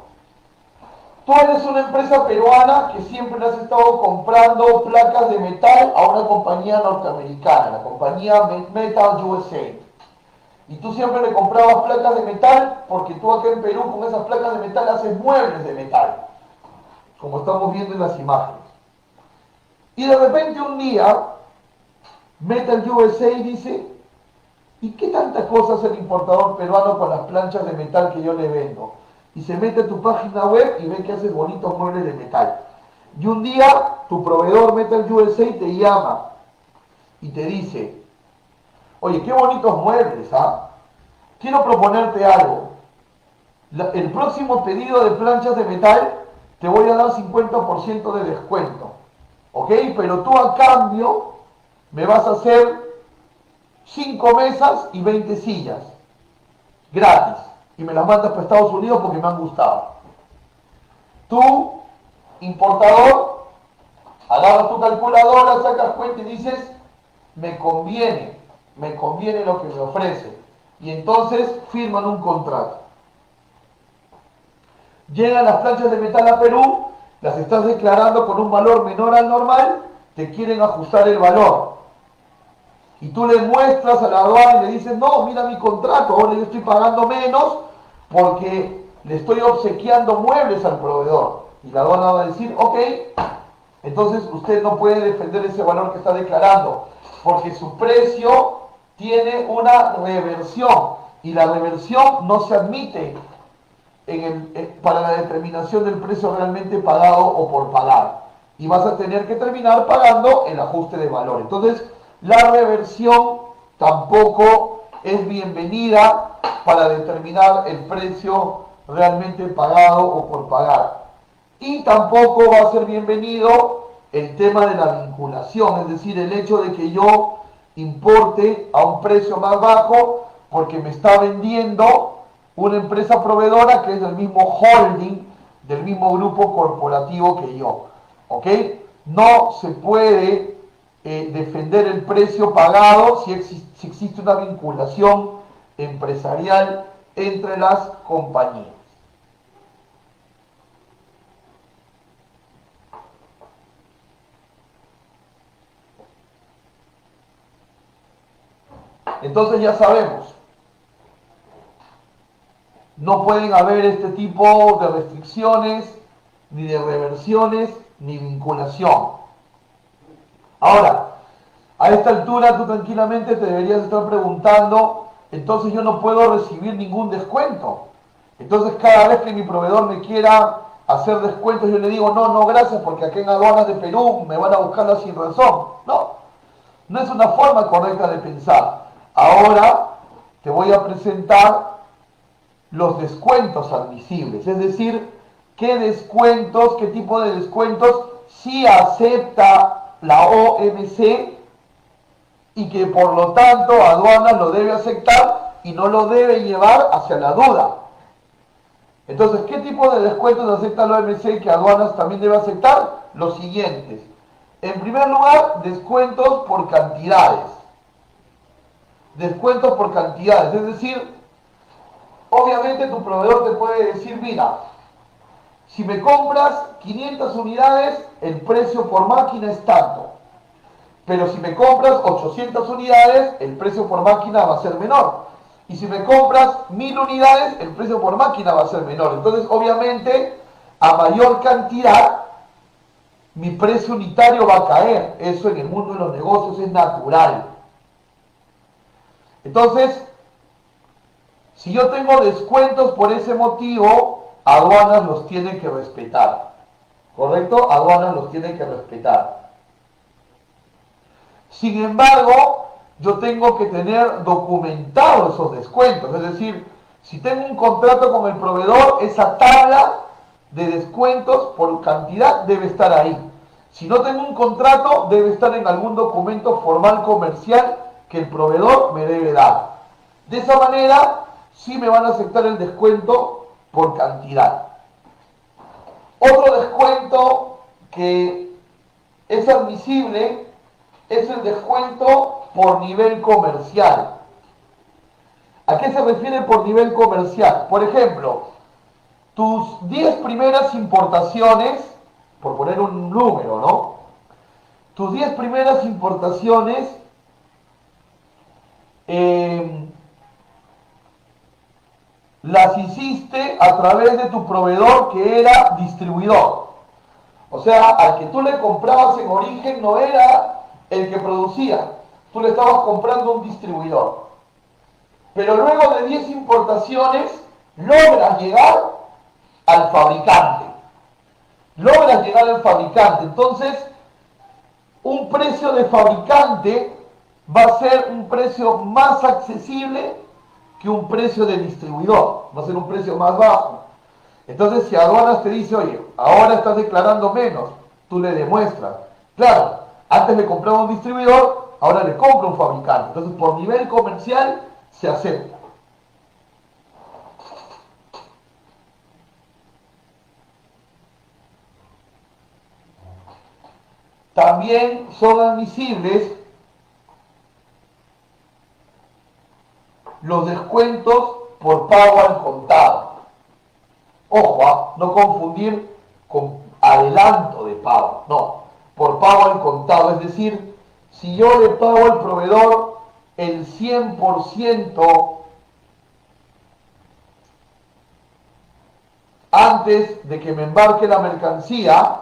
Speaker 1: tú eres una empresa peruana que siempre le has estado comprando placas de metal a una compañía norteamericana, la compañía Metal USA. Y tú siempre le comprabas placas de metal porque tú acá en Perú con esas placas de metal haces muebles de metal, como estamos viendo en las imágenes. Y de repente un día, Metal USA dice, ¿y qué tantas cosas el importador peruano con las planchas de metal que yo le vendo? Y se mete a tu página web y ve que haces bonitos muebles de metal. Y un día tu proveedor Metal USA te llama y te dice, oye, qué bonitos muebles, ¿ah? Quiero proponerte algo. El próximo pedido de planchas de metal te voy a dar 50% de descuento. ¿Ok? Pero tú a cambio me vas a hacer 5 mesas y 20 sillas. Gratis. Y me las mandas para Estados Unidos porque me han gustado. Tú, importador, agarras tu calculadora, sacas cuenta y dices, me conviene lo que me ofrece. Y entonces firman un contrato. Llegan las planchas de metal a Perú, las estás declarando con un valor menor al normal, te quieren ajustar el valor. Y tú le muestras a la aduana y le dices, no, mira mi contrato, ahora yo estoy pagando menos porque le estoy obsequiando muebles al proveedor. Y la aduana va a decir, ok, entonces usted no puede defender ese valor que está declarando, porque su precio tiene una reversión, y la reversión no se admite para la determinación del precio realmente pagado o por pagar. Y vas a tener que terminar pagando el ajuste de valor. Entonces, la reversión tampoco es bienvenida para determinar el precio realmente pagado o por pagar. Y tampoco va a ser bienvenido el tema de la vinculación, es decir, el hecho de que yo importe a un precio más bajo porque me está vendiendo una empresa proveedora que es del mismo holding, del mismo grupo corporativo que yo. ¿Ok? No se puede defender el precio pagado si existe una vinculación empresarial entre las compañías. Entonces ya sabemos, no pueden haber este tipo de restricciones ni de reversiones ni vinculación. Ahora, a esta altura tú tranquilamente te deberías estar preguntando, entonces yo no puedo recibir ningún descuento. Entonces cada vez que mi proveedor me quiera hacer descuentos, yo le digo, no, no, gracias, porque aquí en aduanas de Perú me van a buscarla sin razón. No, no es una forma correcta de pensar. Ahora te voy a presentar los descuentos admisibles, es decir, qué descuentos, qué tipo de descuentos sí acepta la OMC y que por lo tanto aduanas lo debe aceptar y no lo debe llevar hacia la duda. Entonces, ¿qué tipo de descuentos acepta la OMC que aduanas también debe aceptar? Los siguientes. En primer lugar, descuentos por cantidades. Descuentos por cantidades, es decir, obviamente tu proveedor te puede decir, mira, si me compras 500 unidades, el precio por máquina es tanto. Pero si me compras 800 unidades, el precio por máquina va a ser menor. Y si me compras 1000 unidades, el precio por máquina va a ser menor. Entonces, obviamente, a mayor cantidad, mi precio unitario va a caer. Eso en el mundo de los negocios es natural. Entonces, si yo tengo descuentos por ese motivo, aduanas los tiene que respetar. ¿Correcto? Aduanas los tiene que respetar. Sin embargo, yo tengo que tener documentados esos descuentos. Es decir, si tengo un contrato con el proveedor, esa tabla de descuentos por cantidad debe estar ahí. Si no tengo un contrato, debe estar en algún documento formal comercial que el proveedor me debe dar. De esa manera, sí me van a aceptar el descuento por cantidad. Otro descuento que es admisible es el descuento por nivel comercial. ¿A qué se refiere por nivel comercial? Por ejemplo, tus 10 primeras importaciones, por poner un número, ¿no? Tus 10 primeras importaciones las hiciste a través de tu proveedor que era distribuidor. O sea, al que tú le comprabas en origen no era el que producía, tú le estabas comprando un distribuidor. Pero luego de 10 importaciones logras llegar al fabricante. Logras llegar al fabricante. Entonces, un precio de fabricante va a ser un precio más accesible que un precio de distribuidor. Va a ser un precio más bajo. Entonces, si aduanas te dice, oye, ahora estás declarando menos, tú le demuestras. Claro, antes le compraba un distribuidor, ahora le compra un fabricante. Entonces, por nivel comercial, se acepta. También son admisibles los descuentos por pago al contado. Ojo, no confundir con adelanto de pago, no, por pago al contado. Es decir, si yo le pago al proveedor el 100% antes de que me embarque la mercancía,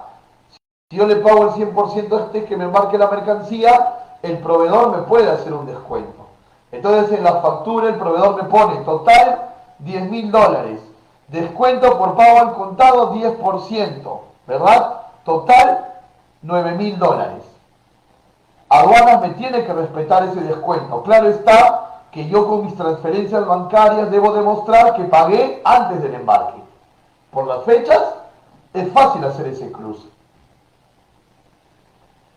Speaker 1: si yo le pago el 100% antes de que me embarque la mercancía, el proveedor me puede hacer un descuento. Entonces en la factura el proveedor me pone total $10.000, descuento por pago al contado 10%, ¿verdad? Total $9.000. Aduanas me tiene que respetar ese descuento. Claro está que yo con mis transferencias bancarias debo demostrar que pagué antes del embarque. Por las fechas es fácil hacer ese cruce.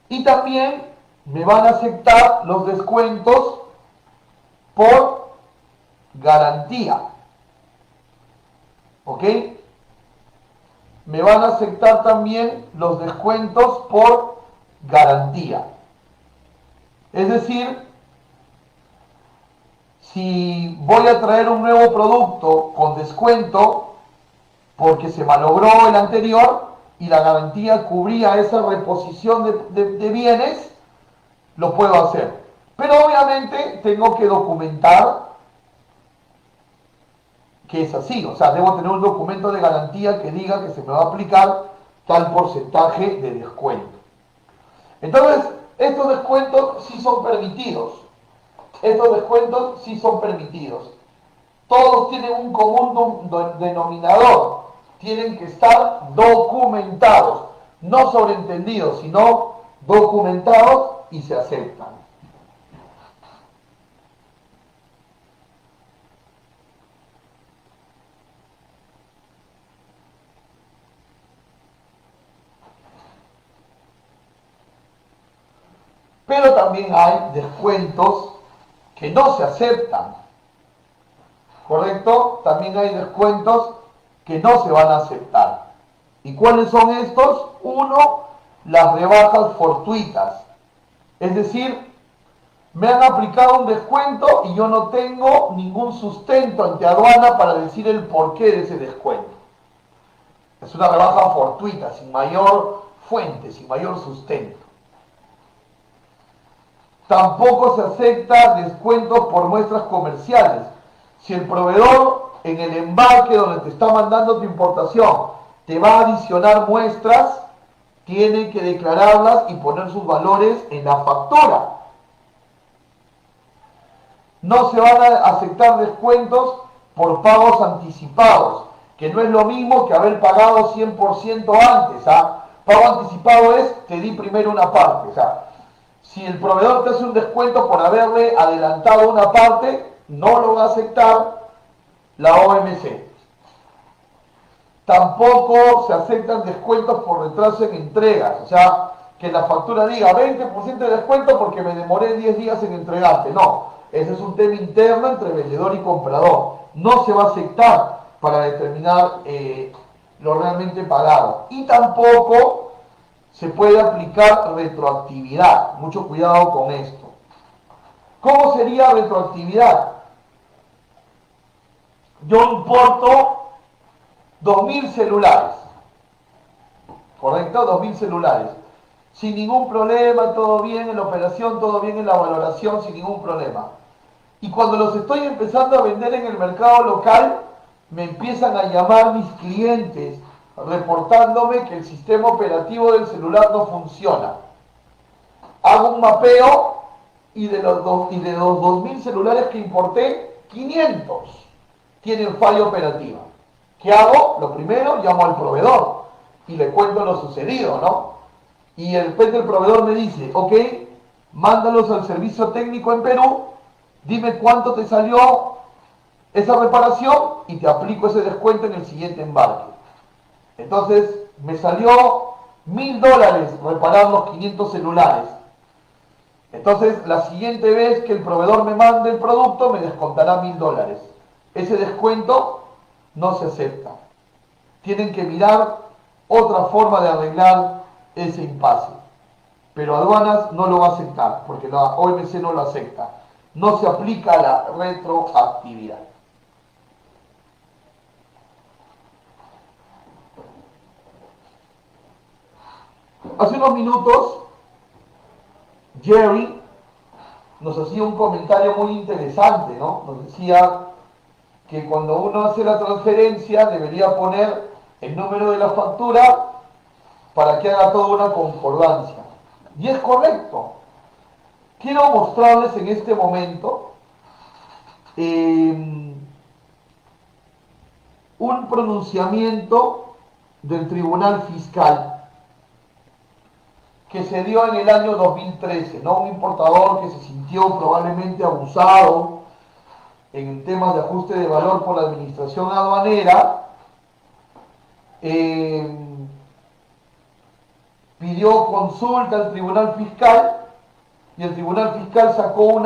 Speaker 1: Y también me van a aceptar los descuentos por garantía. ¿Ok? Me van a aceptar también los descuentos por garantía. Es decir, si voy a traer un nuevo producto con descuento porque se malogró el anterior y la garantía cubría esa reposición de bienes, lo puedo hacer. Pero obviamente tengo que documentar que es así. O sea, debo tener un documento de garantía que diga que se me va a aplicar tal porcentaje de descuento. Entonces, estos descuentos sí son permitidos. Estos descuentos sí son permitidos. Todos tienen un común denominador. Tienen que estar documentados. No sobreentendidos, sino documentados y se aceptan. Pero también hay descuentos que no se aceptan. ¿Correcto? También hay descuentos que no se van a aceptar. ¿Y cuáles son estos? Uno, las rebajas fortuitas. Es decir, me han aplicado un descuento y yo no tengo ningún sustento ante aduana para decir el porqué de ese descuento. Es una rebaja fortuita, sin mayor fuente, sin mayor sustento. Tampoco se acepta descuentos por muestras comerciales. Si el proveedor en el embarque donde te está mandando tu importación te va a adicionar muestras, tiene que declararlas y poner sus valores en la factura. No se van a aceptar descuentos por pagos anticipados, que no es lo mismo que haber pagado 100% antes. Pago anticipado es, te di primero una parte. Si el proveedor te hace un descuento por haberle adelantado una parte, no lo va a aceptar la OMC. Tampoco se aceptan descuentos por retraso en entregas. O sea, que la factura diga 20% de descuento porque me demoré 10 días en entregarte. No, ese es un tema interno entre vendedor y comprador. No se va a aceptar para determinar lo realmente pagado. Y tampoco se puede aplicar retroactividad. Mucho cuidado con esto. ¿Cómo sería retroactividad? Yo importo 2.000 celulares. ¿Correcto? 2.000 celulares. Sin ningún problema, todo bien en la operación, todo bien en la valoración, sin ningún problema. Y cuando los estoy empezando a vender en el mercado local, me empiezan a llamar mis clientes reportándome que el sistema operativo del celular no funciona. Hago un mapeo y de los 2.000 celulares que importé, 500 tienen falla operativa. ¿Qué hago? Lo primero, llamo al proveedor y le cuento lo sucedido, ¿no? Y de repente el proveedor me dice, ok, mándalos al servicio técnico en Perú, dime cuánto te salió esa reparación y te aplico ese descuento en el siguiente embarque. Entonces, me salió $1.000 reparar los 500 celulares. Entonces, la siguiente vez que el proveedor me mande el producto, me descontará $1.000. Ese descuento no se acepta. Tienen que mirar otra forma de arreglar ese impasse. Pero aduanas no lo va a aceptar, porque la OMC no lo acepta. No se aplica la retroactividad. Hace unos minutos, Jerry nos hacía un comentario muy interesante, ¿no? Nos decía que cuando uno hace la transferencia debería poner el número de la factura para que haga toda una concordancia. Y es correcto. Quiero mostrarles en este momento un pronunciamiento del Tribunal Fiscal que se dio en el año 2013, ¿no? Un importador que se sintió probablemente abusado en temas de ajuste de valor por la administración aduanera, pidió consulta al Tribunal Fiscal y el Tribunal Fiscal sacó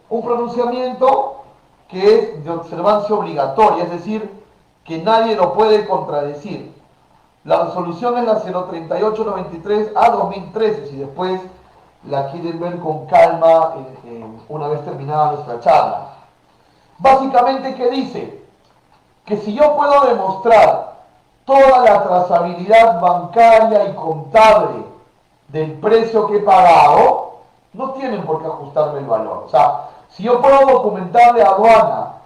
Speaker 1: un pronunciamiento que es de observancia obligatoria, es decir, que nadie lo puede contradecir. La resolución es la 03893/2013, si después la quieren ver con calma una vez terminada nuestra charla. Básicamente, ¿qué dice? Que si yo puedo demostrar toda la trazabilidad bancaria y contable del precio que he pagado, no tienen por qué ajustarme el valor. O sea, si yo puedo documentarle a aduana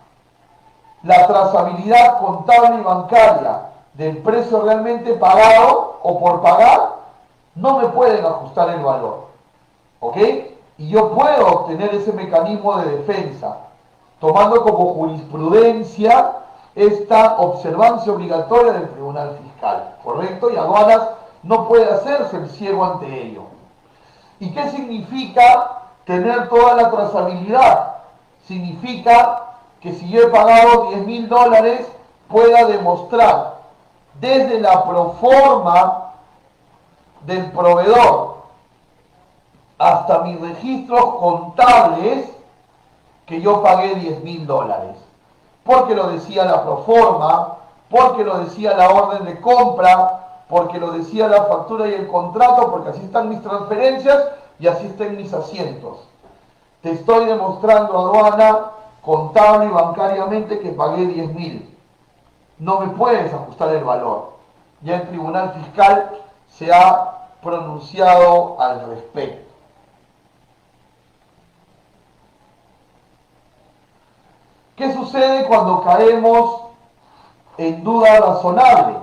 Speaker 1: la trazabilidad contable y bancaria del precio realmente pagado o por pagar, no me pueden ajustar el valor. ¿Ok? Y yo puedo obtener ese mecanismo de defensa, tomando como jurisprudencia esta observancia obligatoria del Tribunal Fiscal. ¿Correcto? Y aduanas no puede hacerse el ciego ante ello. ¿Y qué significa tener toda la trazabilidad? Significa que si yo he pagado $10.000, pueda demostrar desde la proforma del proveedor hasta mis registros contables que yo pagué $10.000. Porque lo decía la proforma, porque lo decía la orden de compra, porque lo decía la factura y el contrato, porque así están mis transferencias y así están mis asientos. Te estoy demostrando, aduana, contable y bancariamente que pagué 10.000. No me puedes ajustar el valor. Ya el Tribunal Fiscal se ha pronunciado al respecto. ¿Qué sucede cuando caemos en duda razonable?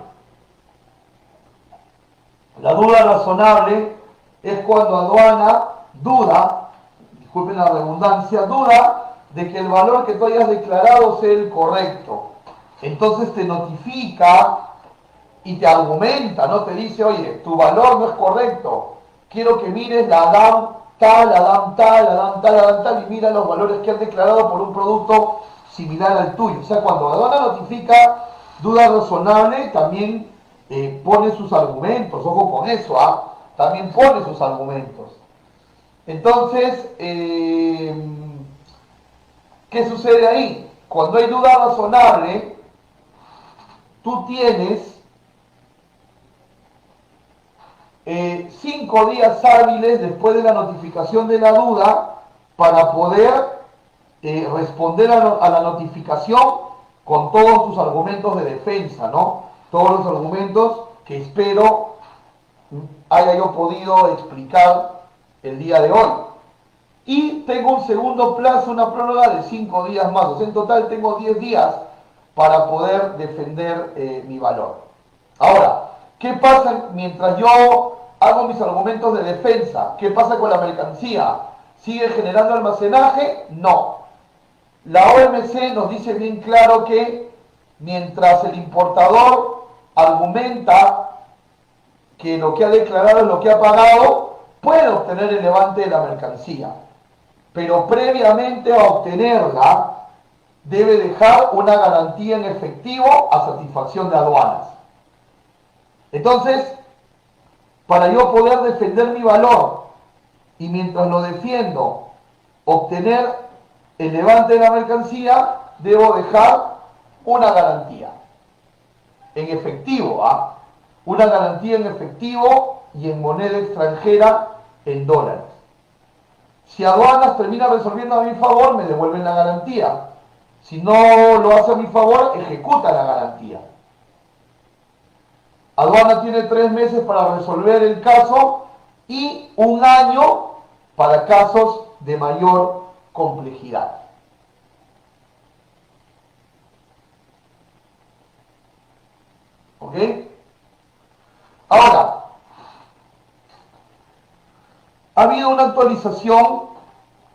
Speaker 1: La duda razonable es cuando aduana duda, disculpen la redundancia, duda de que el valor que tú hayas declarado sea el correcto. Entonces te notifica y te argumenta, ¿no? Te dice, oye, tu valor no es correcto, quiero que mires la ADAM tal, ADAM tal, ADAM tal, ADAM tal, y mira los valores que has declarado por un producto similar al tuyo. O sea, cuando la aduana notifica duda razonable, también pone sus argumentos, ojo con eso, también pone sus argumentos. Entonces, ¿qué sucede ahí? Cuando hay duda razonable, tú tienes 5 días hábiles después de la notificación de la duda para poder responder a la notificación con todos tus argumentos de defensa, ¿no? Todos los argumentos que espero haya yo podido explicar el día de hoy. Y tengo un segundo plazo, una prórroga de 5 días más. O sea, en total tengo 10 días para poder defender mi valor. Ahora, ¿qué pasa mientras yo hago mis argumentos de defensa? ¿Qué pasa con la mercancía? ¿Sigue generando almacenaje? No. La OMC nos dice bien claro que mientras el importador argumenta que lo que ha declarado es lo que ha pagado, puede obtener el levante de la mercancía. Pero previamente a obtenerla, debe dejar una garantía en efectivo a satisfacción de aduanas. Entonces, para yo poder defender mi valor y mientras lo defiendo, obtener el levante de la mercancía, debo dejar una garantía en efectivo, una garantía en efectivo y en moneda extranjera en dólares. Si aduanas termina resolviendo a mi favor, me devuelven la garantía. Si no lo hace a mi favor, ejecuta la garantía. Aduana tiene 3 meses para resolver el caso y 1 año para casos de mayor complejidad. ¿Ok? Ahora, ha habido una actualización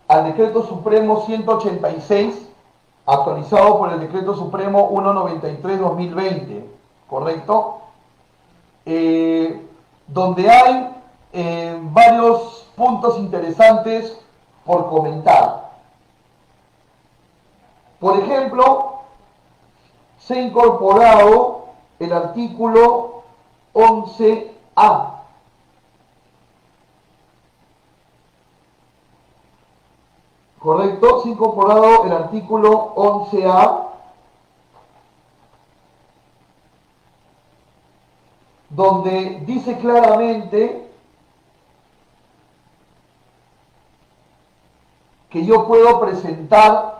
Speaker 1: al Decreto Supremo 186, actualizado por el Decreto Supremo 193-2020, ¿correcto? Donde hay varios puntos interesantes por comentar. Por ejemplo, se ha incorporado el artículo 11A. ¿Correcto? Se ha incorporado el artículo 11A, donde dice claramente que yo puedo presentar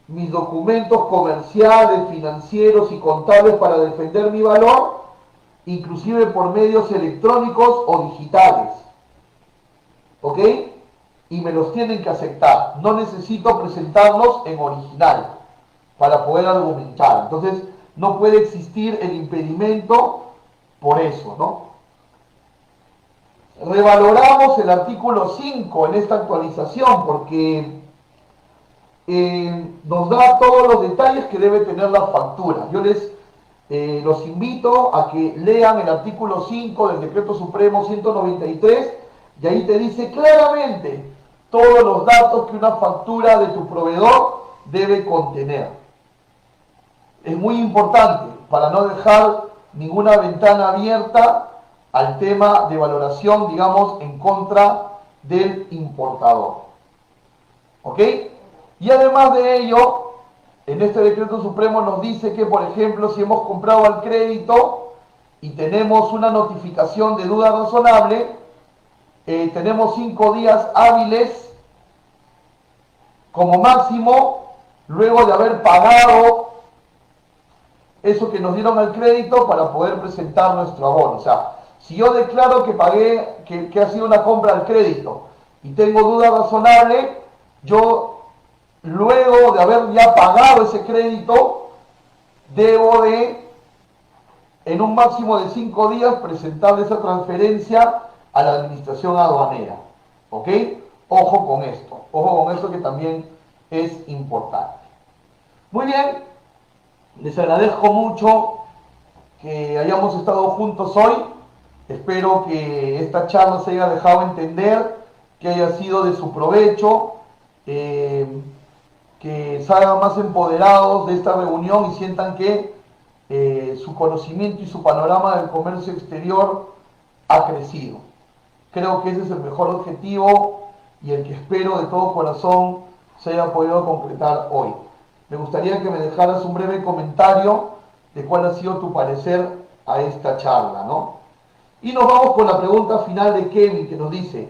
Speaker 1: mis documentos comerciales, financieros y contables para defender mi valor, inclusive por medios electrónicos o digitales. ¿Ok? Y me los tienen que aceptar. No necesito presentarlos en original para poder argumentar. Entonces, no puede existir el impedimento por eso, ¿no? Revaloramos el artículo 5 en esta actualización porque nos da todos los detalles que debe tener la factura. Yo los invito a que lean el artículo 5 del Decreto Supremo 193 y ahí te dice claramente todos los datos que una factura de tu proveedor debe contener. Es muy importante para no dejar ninguna ventana abierta al tema de valoración, digamos, en contra del importador. ¿Ok? Y además de ello, en este decreto supremo nos dice que, por ejemplo, si hemos comprado al crédito y tenemos una notificación de duda razonable, tenemos 5 días hábiles como máximo, luego de haber pagado eso que nos dieron al crédito para poder presentar nuestro abono. O sea, si yo declaro que pagué, que ha sido una compra al crédito y tengo duda razonable, yo luego de haber ya pagado ese crédito, debo de, en un máximo de 5 días, presentarle esa transferencia a la administración aduanera. ¿Ok? Ojo con esto que también es importante. Muy bien, les agradezco mucho que hayamos estado juntos hoy. Espero que esta charla se haya dejado entender, que haya sido de su provecho, que salgan más empoderados de esta reunión y sientan que su conocimiento y su panorama del comercio exterior ha crecido. Creo que ese es el mejor objetivo y el que espero de todo corazón se haya podido concretar hoy. Me gustaría que me dejaras un breve comentario de cuál ha sido tu parecer a esta charla, ¿no? Y nos vamos con la pregunta final de Kevin, que nos dice: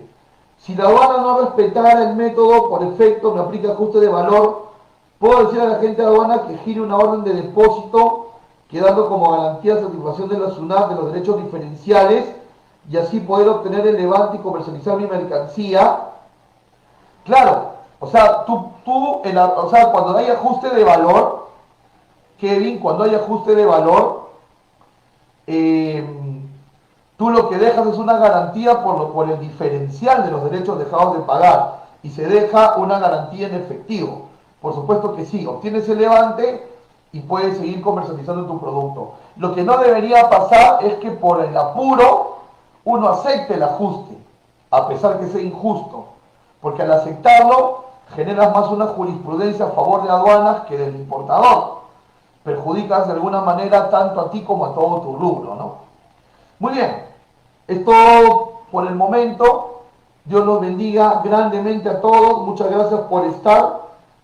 Speaker 1: si la aduana no respetara el método por efecto me aplica ajuste de valor, ¿puedo decir a la agente de aduana que gire una orden de depósito quedando como garantía de satisfacción de la SUNAT de los derechos diferenciales y así poder obtener el levante y comercializar mi mercancía? Claro, o sea, cuando hay ajuste de valor, Kevin, cuando hay ajuste de valor, tú lo que dejas es una garantía por el diferencial de los derechos dejados de pagar y se deja una garantía en efectivo. Por supuesto que sí, obtienes el levante y puedes seguir comercializando tu producto. Lo que no debería pasar es que por el apuro uno acepte el ajuste, a pesar que sea injusto, porque al aceptarlo generas más una jurisprudencia a favor de aduanas que del importador. Perjudicas de alguna manera tanto a ti como a todo tu rubro, ¿no? Muy bien, es todo por el momento. Dios los bendiga grandemente a todos. Muchas gracias por estar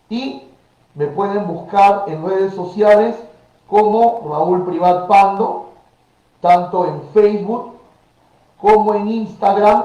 Speaker 1: y me pueden buscar en redes sociales como Raúl Privat Pando, tanto en Facebook como en Instagram